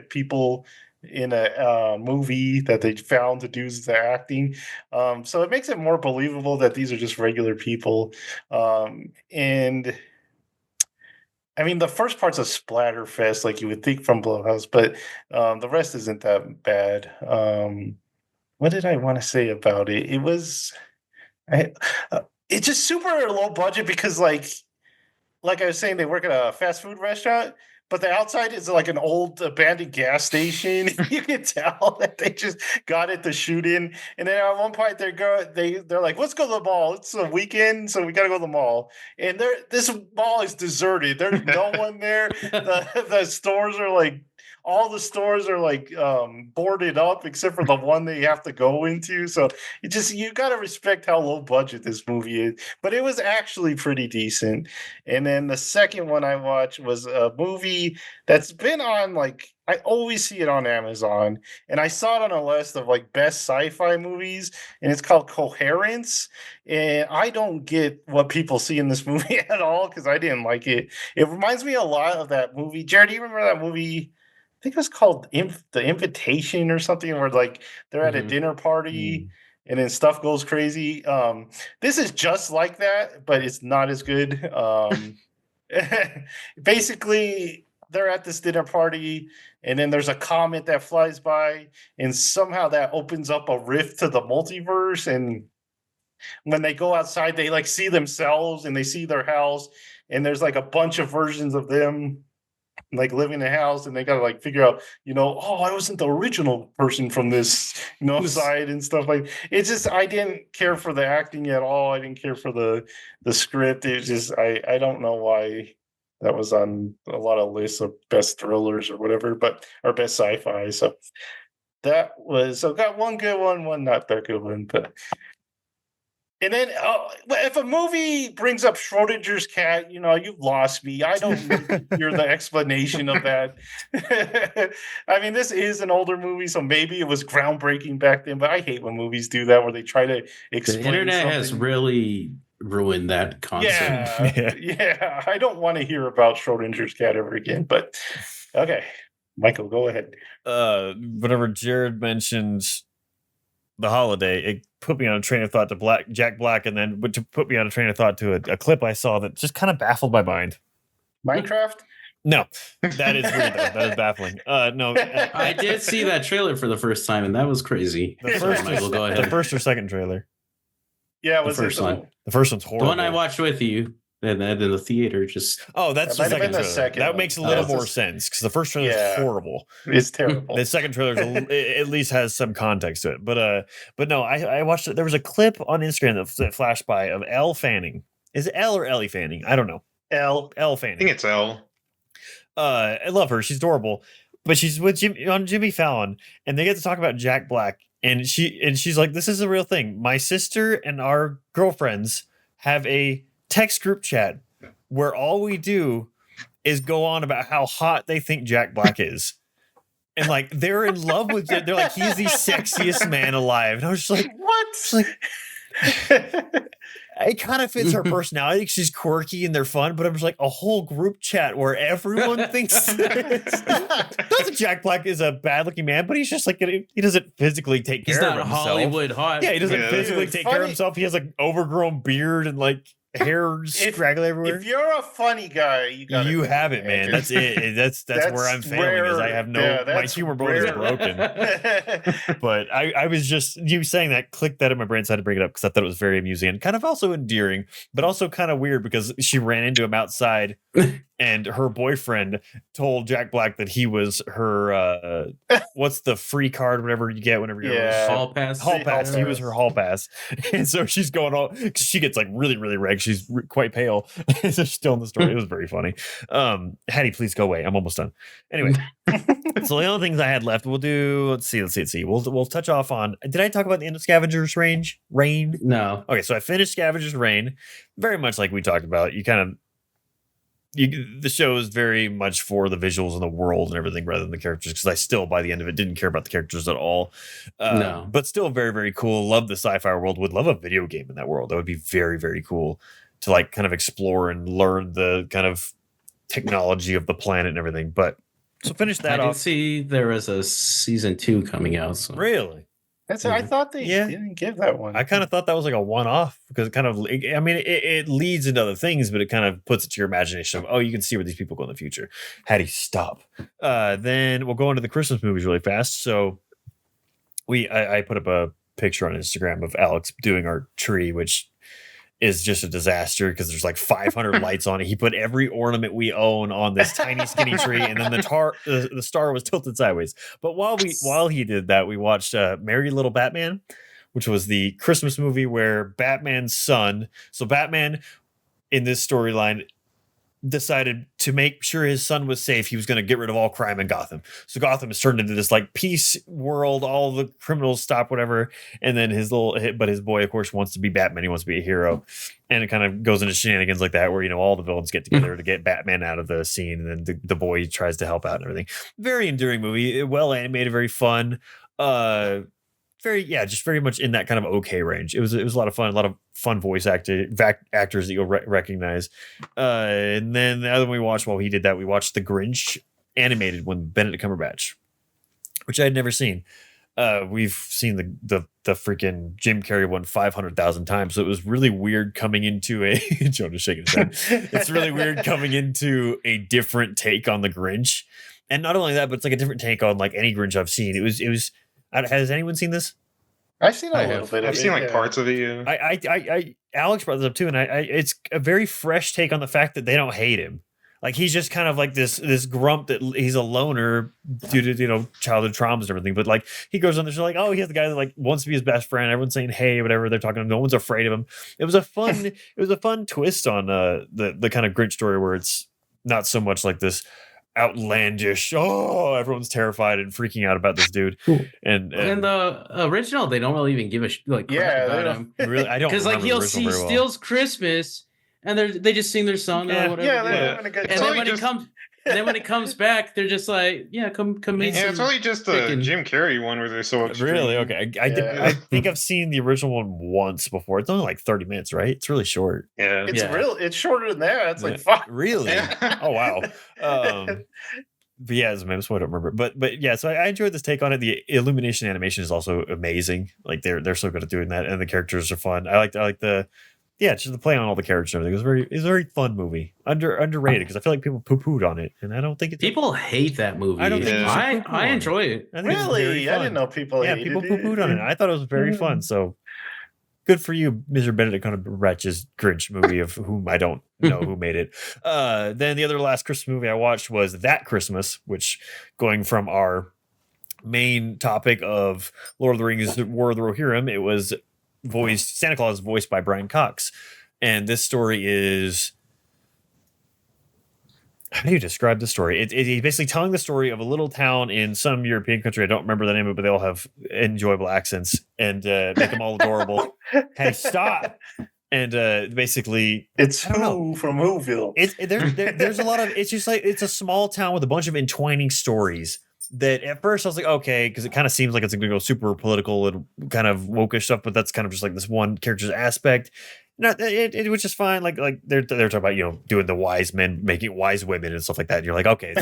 people in a movie that they found to do the acting. So it makes it more believable that these are just regular people. And I mean, the first part's a splatterfest, like you would think from Blumhouse, but the rest isn't that bad. What did I want to say about it? It was, it's just super low budget because, like I was saying, they work at a fast food restaurant, but the outside is like an old abandoned gas station. You can tell that they just got it to shoot in. And then at one point they're like, "Let's go to the mall. It's a weekend, so we gotta go to the mall." And this mall is deserted. There's no one there. The stores are like, all the stores are like boarded up except for the one that you have to go into. So you got to respect how low budget this movie is. But it was actually pretty decent. And then the second one I watched was a movie that's been on, like, I always see it on Amazon, and I saw it on a list of like best sci-fi movies, and it's called Coherence. And I don't get what people see in this movie at all, because I didn't like it. It reminds me a lot of that movie. Jared, do you remember that movie? I think it was called The Invitation or something, where like they're at a dinner party and then stuff goes crazy. This is just like that, but it's not as good. Basically, they're at this dinner party, and then there's a comet that flies by, and somehow that opens up a rift to the multiverse. And when they go outside, they like see themselves and they see their house, and there's like a bunch of versions of them like living in a house, and they gotta like figure out, oh, I wasn't the original person from this, side and stuff. Like, it's just, I didn't care for the acting at all. I didn't care for the script. It just, I don't know why that was on a lot of lists of best thrillers or whatever, or best sci-fi. So got one good one not that good one, but. And then if a movie brings up Schrodinger's cat, you've lost me. I don't need to hear the explanation of that. I mean, this is an older movie, so maybe it was groundbreaking back then, but I hate when movies do that, where they try to explain The internet something. has really ruined that concept. Yeah. I don't want to hear about Schrodinger's cat ever again, but okay. Michael, go ahead. Whenever Jared mentions The Holiday, it put me on a train of thought to Jack Black, and then to put me on a train of thought to a clip I saw that just kind of baffled my mind. Minecraft? No, that is weird. That is baffling. No, I did see that trailer for the first time, and that was crazy. The first or second trailer. Yeah, the first one. The first one's horrible. The one I watched with you. And then in the theater, just that's the second trailer. That makes a little more sense, because the first trailer is horrible. It's terrible. The second trailer at least has some context to it. But no, I watched it. There was a clip on Instagram that flashed by of Elle Fanning. Is it Elle or Ellie Fanning? I don't know. Elle Fanning. I think it's Elle. I love her. She's adorable. But she's with Jimmy Fallon, and they get to talk about Jack Black, and she's like, "This is a real thing. My sister and our girlfriends have a text group chat where all we do is go on about how hot they think Jack Black is." And like, they're in love with it. They're like, "He's the sexiest man alive." And I was just like, what? Just like, it kind of fits her personality. She's quirky and they're fun, but I'm just like a whole group chat where everyone thinks not that Jack Black is a bad looking man, but he's just like he doesn't physically take care He's of not himself. Hollywood hot. Yeah, he doesn't Yeah, physically it's take care of funny. himself. He has like overgrown beard and like hair straggling everywhere. If you're a funny guy, You have it, man. That's it. That's where I'm failing. Is I have no my humor board is rare. broken. But I was just you saying that clicked that in my brain, so I had to bring it up because I thought it was very amusing and kind of also endearing, but also kind of weird because she ran into him outside and her boyfriend told Jack Black that he was her what's the free card, whatever you get whenever you're Yeah. Hall pass. hall Hall pass. He was pass. her hall pass, and so she's going all. She gets like really, really red. She's quite pale. So she's still in the story. It was very funny. Hattie, please go away. I'm almost done. Anyway, so the only things I had left, we'll do. Let's see. We'll touch off on. Did I talk about the end of Scavenger's Reign? No. Okay, so I finished Scavenger's Reign. Very much like we talked about. The show is very much for the visuals and the world and everything rather than the characters, because I still by the end of it didn't care about the characters at all. No. But still very, very cool. Love the sci-fi world. Would love a video game in that world. That would be very, very cool to like kind of explore and learn the kind of technology of the planet and everything. But so finish that I did off. see there was a season 2 coming out. So. Really? I thought they Yeah. didn't give that one. I kind of thought that was like a one-off because it leads into other things, but it kind of puts it to your imagination of, oh, you can see where these people go in the future. Hattie, stop. Then we'll go into the Christmas movies really fast. So I put up a picture on Instagram of Alex doing our tree, which is just a disaster because there's like 500 lights on it. He put every ornament we own on this tiny skinny tree, and then the star was tilted sideways. But while he did that, we watched Merry Little Batman, which was the Christmas movie where Batman's son. So Batman in this storyline decided to make sure his son was safe. He was going to get rid of all crime in Gotham. So Gotham is turned into this like peace world. All the criminals stop, whatever. And then his boy, of course, wants to be Batman. He wants to be a hero. And it kind of goes into shenanigans like that, where, all the villains get together to get Batman out of the scene. And then the boy tries to help out and everything. Very enduring movie. Well animated, very fun. Just very much in that kind of okay range. It was a lot of fun, a lot of fun voice actors that you'll recognize. And then the other one we watched while he did that, we watched The Grinch animated one, Benedict Cumberbatch, which I had never seen. We've seen the freaking Jim Carrey one 500,000 times, so it was really weird coming into a Jonah's shaking his head. It's really weird coming into a different take on The Grinch, and not only that, but it's like a different take on like any Grinch I've seen. It was. Has anyone seen this? I've seen a I little have. bit of I've it. seen like yeah. parts of it. Yeah. I Alex brought this up too, and it's a very fresh take on the fact that they don't hate him. Like he's just kind of like this grump that he's a loner due to childhood traumas and everything. But like he goes on the show like, oh, he's the guy that like wants to be his best friend. Everyone's saying hey, whatever they're talking. No one's afraid of him. It was a fun twist on the kind of Grinch story where it's not so much like this outlandish, everyone's terrified and freaking out about this dude. And the original, they don't really even give a crap Yeah, they about don't- him. really, I don't Because like remember the he'll original see very well. Steals Christmas, and they just sing their song Yeah. or whatever. Yeah, they're Yeah. having a good And So then he when just- it comes back, they're just like, yeah, come meet Yeah, it's some. only just the freaking- Jim Carrey one where they're so extreme. Really? Okay. Yeah. I think I've seen the original one once before. It's only like 30 minutes, right? It's really short. Yeah. It's it's shorter than that. It's like Yeah. fuck. Really? Yeah. Oh wow. But yeah, that's why I don't remember. But yeah, so I enjoyed this take on it. The illumination animation is also amazing. Like they're so good at doing that, and the characters are fun. I like the just the play on all the characters and everything. It was a very fun movie. Underrated because I feel like people poo-pooed on it, and I don't think it's People hate that movie. I don't think you should I poo-poo on it. enjoy it. I think it's very Really? I fun. didn't know people. Yeah, hated people it. poo-pooed on it. I thought it was very fun. So good for you, Mr. Benedict Cumberbatch's Grinch movie, of whom I don't know who made it. Then the other last Christmas movie I watched was That Christmas, which, going from our main topic of Lord of the Rings, War of the Rohirrim, it was Santa Claus voiced by Brian Cox. And this story is, how do you describe the story? He's basically telling the story of a little town in some European country. I don't remember the name of it, but they all have enjoyable accents and make them all adorable. Hey, stop! And basically, It's I don't know. Who from Whoville. there's a lot of, it's just like, it's a small town with a bunch of entwining stories that at first I was like, okay, because it kind of seems like it's going to go super political and kind of wokish stuff, but that's kind of just like this one character's aspect. No, it was just fine. Like they're talking about, you know, doing the wise men making wise women and stuff like that. And you're like, okay,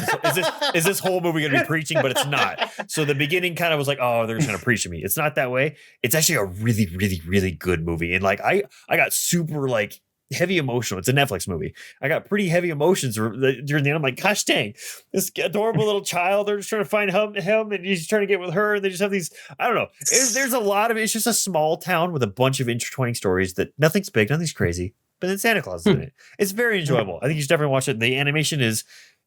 is this whole movie gonna be preaching? But it's not. So the beginning kind of was like, oh, they're just gonna preach to me. It's not that way. It's actually a really, really, really good movie. And like I got super like heavy emotional. It's a Netflix movie. I got pretty heavy emotions during the end. I'm like, gosh dang, this adorable little child. They're just trying to find him, and he's trying to get with her. And they just have these. I don't know. There's a lot of. It's just a small town with a bunch of intertwining stories that nothing's big, nothing's crazy. But then Santa Claus is in it. It's very enjoyable. I think you should definitely watch it. The animation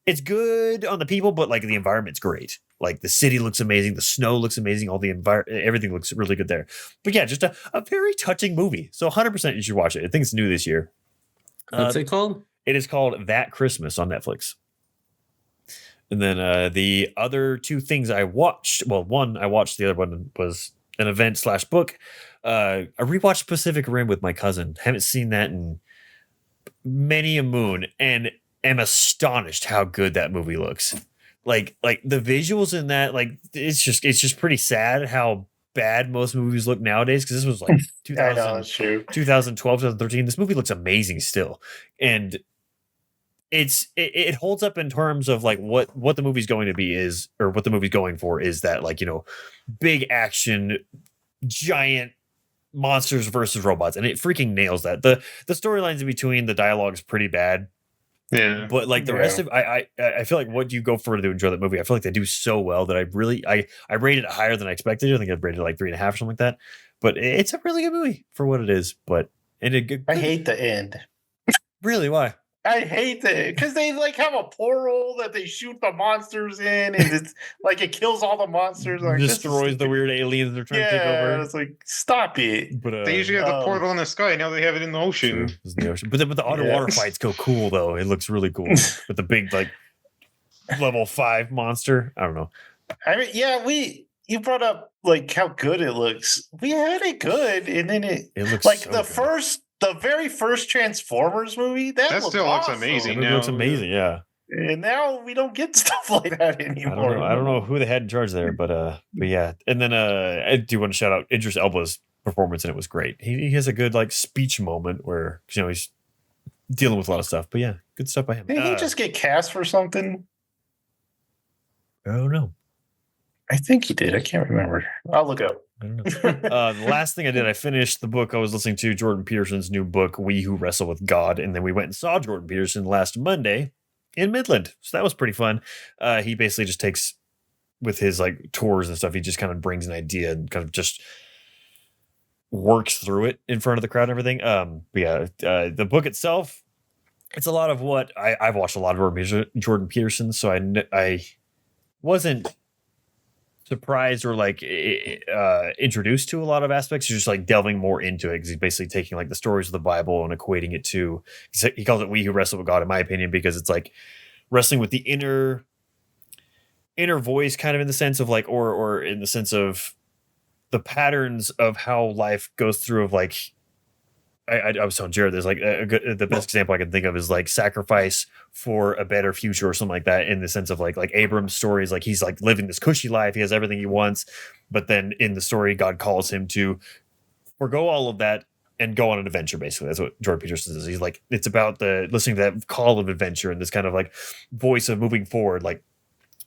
it's good on the people, but like the environment's great. Like the city looks amazing, the snow looks amazing, all the everything looks really good there. But yeah, just a very touching movie. So 100% you should watch it. I think it's new this year. What's it called? It is called That Christmas on Netflix. And then the other two things I watched, well, one I watched, the other one was an event/book. I rewatched Pacific Rim with my cousin. Haven't seen that in many a moon, and am astonished how good that movie looks. Like the visuals in that, like it's just pretty sad how bad most movies look nowadays, because this was like 2012, 2013. This movie looks amazing still, and it holds up in terms of like what the movie's going to be is, or what the movie's going for is, that like, you know, big action, giant monsters versus robots, and it freaking nails that. The storylines in between, the dialogue is pretty bad. Yeah, But like the rest of I feel like what you go for to enjoy that movie, I feel like they do so well that I rated it higher than I expected. I think I rated it like 3.5 or something like that. But it's a really good movie for what it is. But I hate the end. Really, why? I hate that because they like have a portal that they shoot the monsters in, and it's like it kills all the monsters. Like, destroys the weird aliens they're trying to take over. It's like, stop it. But they usually have the portal in the sky. Now they have it in the ocean. True, it's in the ocean. But the underwater fights go cool though. It looks really cool with the big like level 5 monster. I don't know. I mean, you brought up like how good it looks. We had it good, and then it looks like so the very first Transformers movie that still looks amazing. It looks amazing, yeah. And now we don't get stuff like that anymore. I don't know who they had in charge there, but yeah. And then I do want to shout out Idris Elba's performance, and it was great. He has a good like speech moment where, you know, he's dealing with a lot of stuff. But yeah, good stuff by him. Did he just get cast for something? I don't know. I think he did. I can't remember. I'll look up. I don't know. The last thing I did, I finished the book I was listening to, Jordan Peterson's new book, We Who Wrestle with God. And then we went and saw Jordan Peterson last Monday in Midland. So that was pretty fun. He basically just takes, with his like tours and stuff, he just kind of brings an idea and kind of just works through it in front of the crowd and everything. But yeah, the book itself, it's a lot of what I've watched a lot of Jordan Peterson. So I wasn't surprised or like introduced to a lot of aspects. You're just like delving more into it, because he's basically taking like the stories of the Bible and equating it to, he calls it We Who Wrestle with God, in my opinion, because it's like wrestling with the inner voice, kind of in the sense of like, or in the sense of the patterns of how life goes through, of like, I was telling Jared, there's like the best example I can think of is like sacrifice for a better future or something like that, in the sense of like Abram's story is like, he's like living this cushy life, he has everything he wants, but then in the story God calls him to forgo all of that and go on an adventure. Basically, that's what Jordan Peterson says. He's like, it's about the listening to that call of adventure and this kind of like voice of moving forward. Like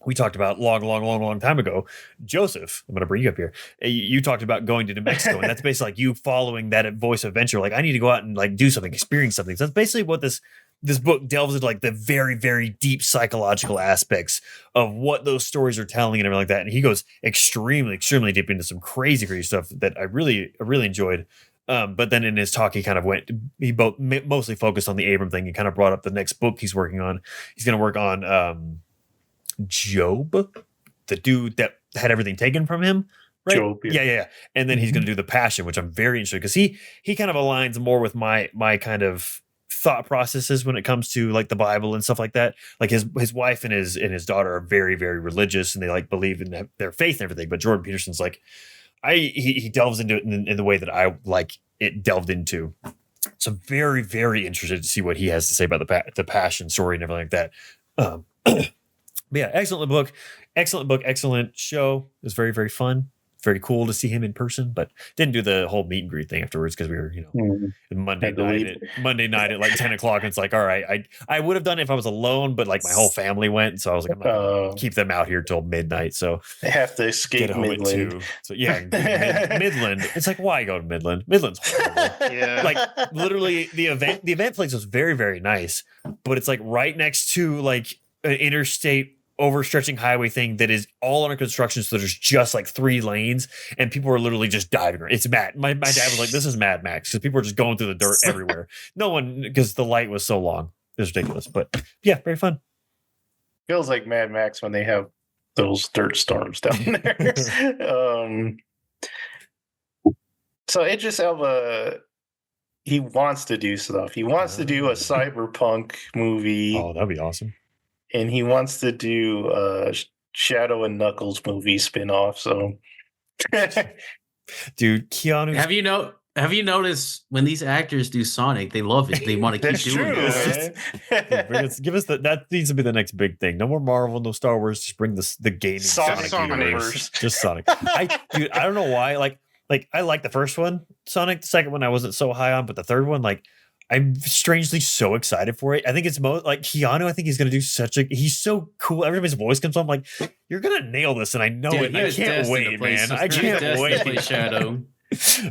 we talked about long time ago, Joseph, I'm going to bring you up here. You talked about going to New Mexico, and that's basically like you following that voice of adventure. Like, I need to go out and like do something, experience something. So that's basically what this book delves into, like the very, very deep psychological aspects of what those stories are telling and everything like that. And he goes extremely deep into some crazy stuff that I really enjoyed. But then in his talk, he kind of mostly focused on the Abram thing and kind of brought up the next book he's working on. He's going to work on Job, the dude that had everything taken from him, right? Job, yeah. And then he's going to do the Passion, which I'm very interested, because he kind of aligns more with my kind of thought processes when it comes to like the Bible and stuff like that. Like his wife and his daughter are very, very religious, and they like believe in their faith and everything. But Jordan Peterson's like, he delves into it in the way that I like it delved into. So I'm very, very interested to see what he has to say about the Passion story and everything like that. But yeah, excellent book, excellent show. It was very, very fun. very cool to see him in person, but didn't do the whole meet and greet thing afterwards because we were, Monday Had to night leave. Monday night at like 10 o'clock. And it's like, all right, I would have done it if I was alone, but like my whole family went. So I was like, I'm not Oh. gonna keep them out here till midnight. So They have to escape get home at Midland. 2. So yeah, Midland. It's like, why go to Midland? Midland's horrible. Yeah. Like literally the event place was very, very nice, but it's like right next to like an interstate overstretching highway thing that is all under construction. So there's just like 3 lanes and people are literally just diving around. It's mad. My dad was like, this is Mad Max because people are just going through the dirt everywhere. No one, because the light was so long. It was ridiculous. But yeah, very fun. Feels like Mad Max when they have those dirt storms down there. So Idris Elba, he wants to do stuff. He wants to do a cyberpunk movie. Oh, that'd be awesome. And he wants to do a Shadow and Knuckles movie spin-off. So, Dude, Keanu. Have you noticed when these actors do Sonic, they love it. They want to keep that's doing true. it. Man. Give us that needs to be the next big thing. No more Marvel, no Star Wars. Just bring the gaming Sonic Sonic universe. universe. Just Sonic. I don't know why. Like I like the first one, Sonic. The second one I wasn't so high on, but the third one, like I'm strangely so excited for it. I think it's like Keanu. I think he's gonna do he's so cool. Every time his voice comes on, I'm like, you're gonna nail this, and I know Dude, it. he I was can't destined to wait, play- man. he I was can't destined to play wait. Shadow.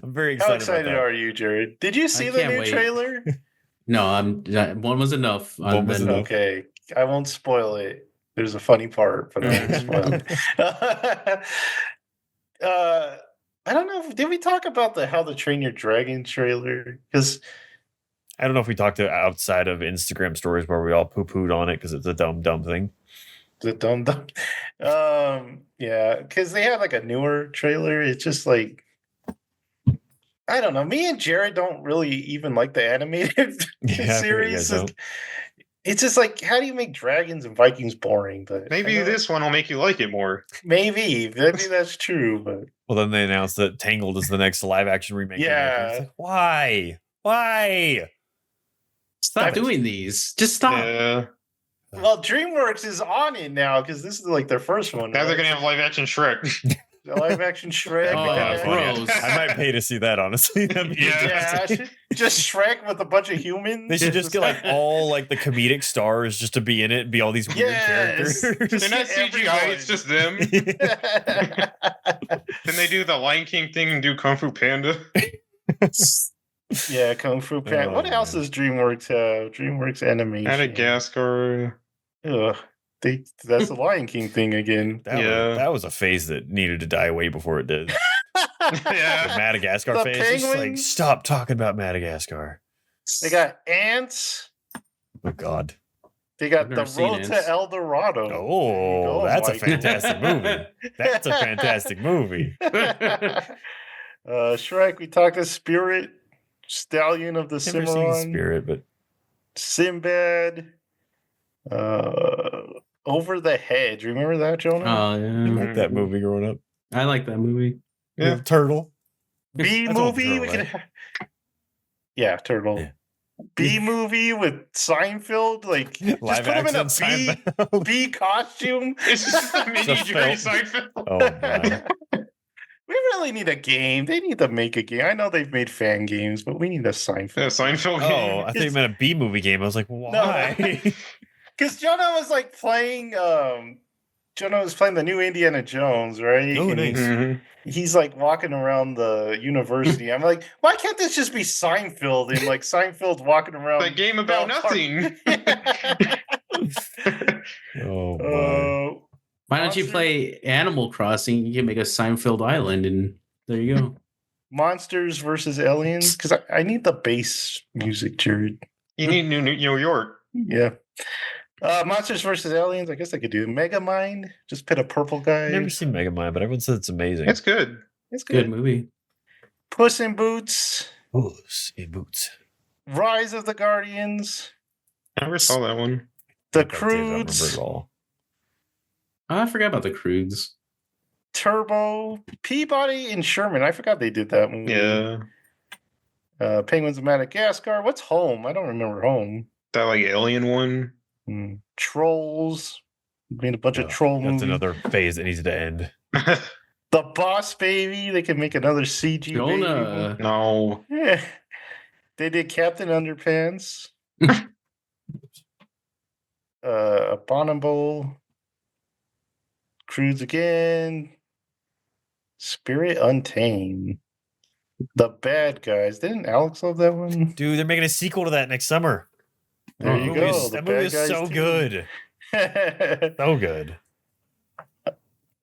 I'm very How excited. excited about are you, Jared? Did you see the can't new wait. trailer? No, one was enough. One was enough. Okay, I won't spoil it. There's a funny part, but I won't spoil it. I don't know. Did we talk about the How to Train Your Dragon trailer? Because I don't know if we talked to outside of Instagram stories where we all poo-pooed on it because it's a dumb thing. the dumb. Yeah, because they had like a newer trailer. It's just like I don't know. Me and Jared don't really even like the animated Yeah, series. I It's just like, how do you make dragons and Vikings boring? But Maybe I know- this one will make you like it more. maybe that's true. But Well, then they announced that Tangled is the next live action remake. Yeah. It's like, why? Why? Stop doing these. Just stop. Yeah. well, DreamWorks is on it now because this is like their first one. Now they're right? gonna have live action Shrek. The live action Shrek. That'd be Oh, kinda yeah. funny. gross. I might pay to see that, honestly. That'd be Yeah. interesting. Yeah, just Shrek with a bunch of humans. They should just get like all like the comedic stars just to be in it and be all these weird Yes. characters. They're not CGI, it's just them. Then they do the Lion King thing and do Kung Fu Panda. yeah, Kung Fu Panda. What Oh, else man. does DreamWorks have? DreamWorks Animation. Madagascar. Ugh, that's the Lion King thing again. That was a phase that needed to die away before it did. The Yeah. Madagascar The phase. Just like, penguins? stop talking about Madagascar. They got ants. Oh God. They got I've the never seen Road Ants. to El Dorado. Oh, that's a Michael. fantastic movie. That's a fantastic movie. Shrek. We talked to Spirit, Stallion of the Never seen Cimarron, Spirit, but Sinbad, Over the Hedge. Remember that, Jonah? Oh I yeah, liked that movie growing up. I like that movie. Yeah. Little turtle. B That's all movie. We Turtle, could. Yeah, Turtle. Yeah. B movie with Seinfeld. Like just Live put him in a action bee, Seinfeld. bee costume. It's just a mini It's a Jerry film. Seinfeld. Oh my. We really need a game. They need to make a game. I know they've made fan games, but we need a Seinfeld. Yeah, Seinfeld Oh, game. I thought you meant a B movie game. I was like, why? Because Jonah was like playing. Jonah was playing the new Indiana Jones, right? Oh, And nice. Mhm. he's like walking around the university. I'm like, why can't this just be Seinfeld? And like Seinfeld walking around. That game about Mount Park- nothing. Oh my. Why don't you Monster- play Animal Crossing? You can make a Seinfeld Island, and there you go. Monsters versus Aliens? Because I need the bass music, Jared. You need New York. Yeah. Monsters versus Aliens. I guess I could do Megamind. Just put a purple guy. I've never seen Megamind, but everyone said it's amazing. It's good. It's Good good. movie. Puss in Boots. Puss in Boots. Rise of the Guardians. Never saw that one. The I did, I don't remember Croods. it all. Oh, I forgot about the Croods. Turbo. Peabody and Sherman. I forgot they did that movie. Yeah. Penguins of Madagascar. What's Home? I don't remember Home. That like alien one. Trolls. Made a bunch of Oh, troll That's movies. another phase that needs to end. The The Boss Baby. They can make another CG baby. Jonah. No. Yeah. They did Captain Underpants. Abominable. Cruise Again. Spirit Untamed. The Bad Guys. Didn't Alex love that one? Dude, they're making a sequel to that next summer. There you go. The That movie Bad is Guys so 2. good. So good.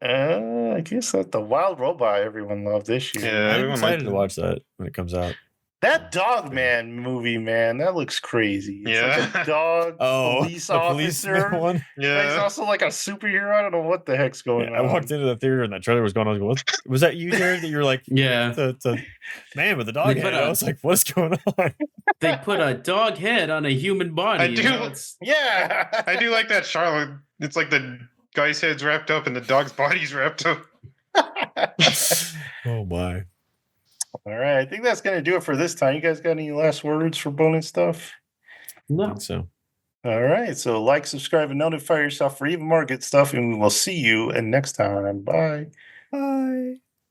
I guess that the Wild Robot everyone loved this year. Yeah, I'm everyone excited liked to it. watch that when it comes out. That Dogman movie, man, that looks crazy. It's like Yeah. a dog police the policeman officer. one. But he's Yeah. also like a superhero. I don't know what the heck's going Yeah, I on. walked into the theater and that trailer was going on. I was going, was that you, Jared? That you were like, Yeah. it's a man with a dog They head. put I a- was like, what's going on? They put a dog head on a human body. I and do- now it's- Yeah. I do like that Charlotte. It's like the guy's head's wrapped up and the dog's body's wrapped up. Oh my. All right. I think that's going to do it for this time. You guys got any last words for bonus stuff? I No. think so. All right. So like, subscribe, and notify yourself for even more good stuff. And we will see you next time. Bye. Bye.